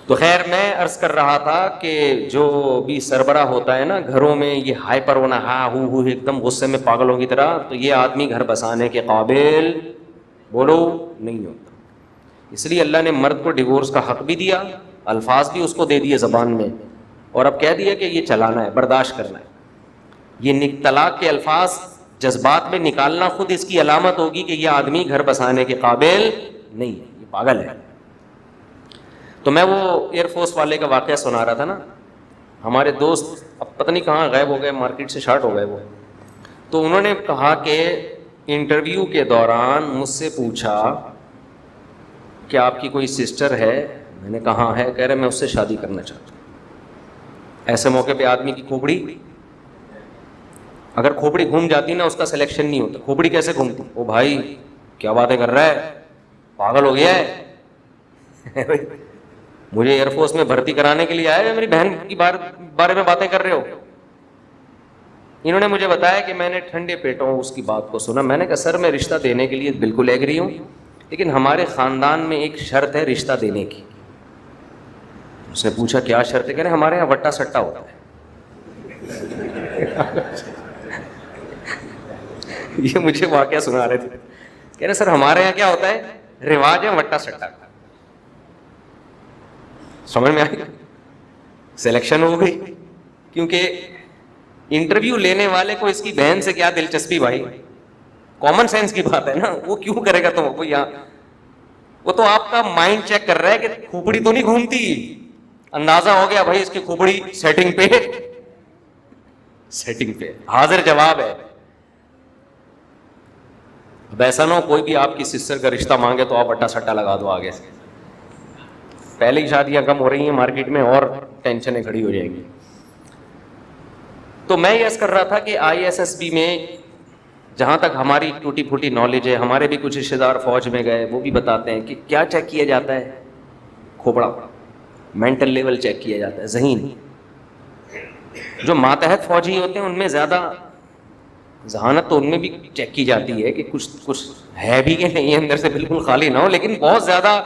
تو خیر میں عرض کر رہا تھا کہ جو بھی سربراہ ہوتا ہے نا گھروں میں, یہ ہائپر ہونا, ہاں ہو ایک دم غصے میں پاگلوں کی طرح, تو یہ آدمی گھر بسانے کے قابل بولو نہیں ہوتا. اس لیے اللہ نے مرد کو ڈیورس کا حق بھی دیا, الفاظ بھی اس کو دے دیے زبان میں, اور اب کہہ دیا کہ یہ چلانا ہے, برداشت کرنا ہے. یہ طلاق کے الفاظ جذبات میں نکالنا خود اس کی علامت ہوگی کہ یہ آدمی گھر بسانے کے قابل نہیں ہے, یہ پاگل ہے. تو میں وہ ایئر فورس والے کا واقعہ سنا رہا تھا نا, ہمارے دوست اب پتہ نہیں کہاں غائب ہو گئے, مارکیٹ سے شارٹ ہو گئے وہ. تو انہوں نے کہا کہ انٹرویو کے دوران مجھ سے پوچھا کہ آپ کی کوئی سسٹر ہے؟ میں نے کہا ہے. کہہ رہے میں اس سے شادی کرنا چاہتا ہوں. ایسے موقع پہ آدمی کی کھوپڑی, اگر کھوپڑی گھوم جاتی نا اس کا سلیکشن نہیں ہوتا. کھوپڑی کیسے گھومتی؟ او بھائی کیا باتیں کر رہا ہے, پاگل ہو گیا ہے مجھے ایئر فورس میں بھرتی کرانے کے لیے آئے, میری بہن کی بارے میں باتیں کر رہے ہو. انہوں نے مجھے بتایا کہ میں نے ٹھنڈے پیٹوں اس کی بات کو سنا. میں نے کہا سر میں رشتہ دینے کے لیے بالکل ایگری ہوں, لیکن ہمارے خاندان میں ایک شرط ہے رشتہ دینے کی. اس نے پوچھا کیا شرط ہے؟ کہہ رہے ہمارے یہاں وٹا سٹا ہوتا ہے. یہ مجھے واقعہ سنا رہے تھے. کہہ رہے سر ہمارے یہاں کیا ہوتا ہے, رواج ہے وٹا سٹا کا. سمجھ میں آئی؟ سلیکشن ہو گئی, کیونکہ انٹرویو لینے والے کو اس کی بہن سے کیا دلچسپی بھائی, کامن سینس کی بات ہے نا, وہ کیوں کرے گا؟ تو وہ تو آپ کا مائنڈ چیک کر رہا ہے کہ کھوپڑی تو نہیں گھومتی. اندازہ ہو گیا بھائی اس کی کھوپڑی سیٹنگ پہ حاضر جواب ہے. اب ایسا نہ ہو کوئی بھی آپ کی سسٹر کا رشتہ مانگے تو آپ اٹا سٹا لگا دو آگے سے. پہلے ہی شادیاں کم ہو رہی ہیں مارکیٹ میں اور ٹینشنیں کھڑی ہو جائیں گی. تو میں یہ کر رہا تھا کہ ISSB میں جہاں تک ہماری ٹوٹی پھوٹی نالج ہے, ہمارے بھی کچھ رشتے دار فوج میں گئے, وہ بھی بتاتے ہیں کہ کیا چیک کیا جاتا ہے, کھوپڑا, مینٹل لیول چیک کیا جاتا ہے, ذہین. جو ماتحت فوجی ہوتے ہیں ان میں زیادہ ذہانت تو ان میں بھی چیک کی جاتی ہے کہ کچھ ہے بھی کہ نہیں, اندر سے بالکل خالی نہ ہو, لیکن بہت زیادہ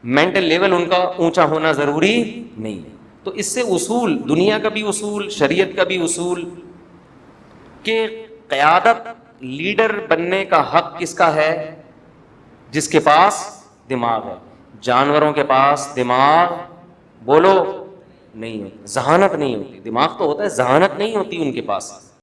مینٹل لیول ان کا اونچا ہونا ضروری نہیں ہے. تو اس سے اصول, دنیا کا بھی اصول, شریعت کا بھی اصول, کہ قیادت لیڈر بننے کا حق کس کا ہے؟ جس کے پاس دماغ ہے. جانوروں کے پاس دماغ بولو نہیں ہوتی, ذہانت نہیں ہوتی. دماغ تو ہوتا ہے, ذہانت نہیں ہوتی ان کے پاس.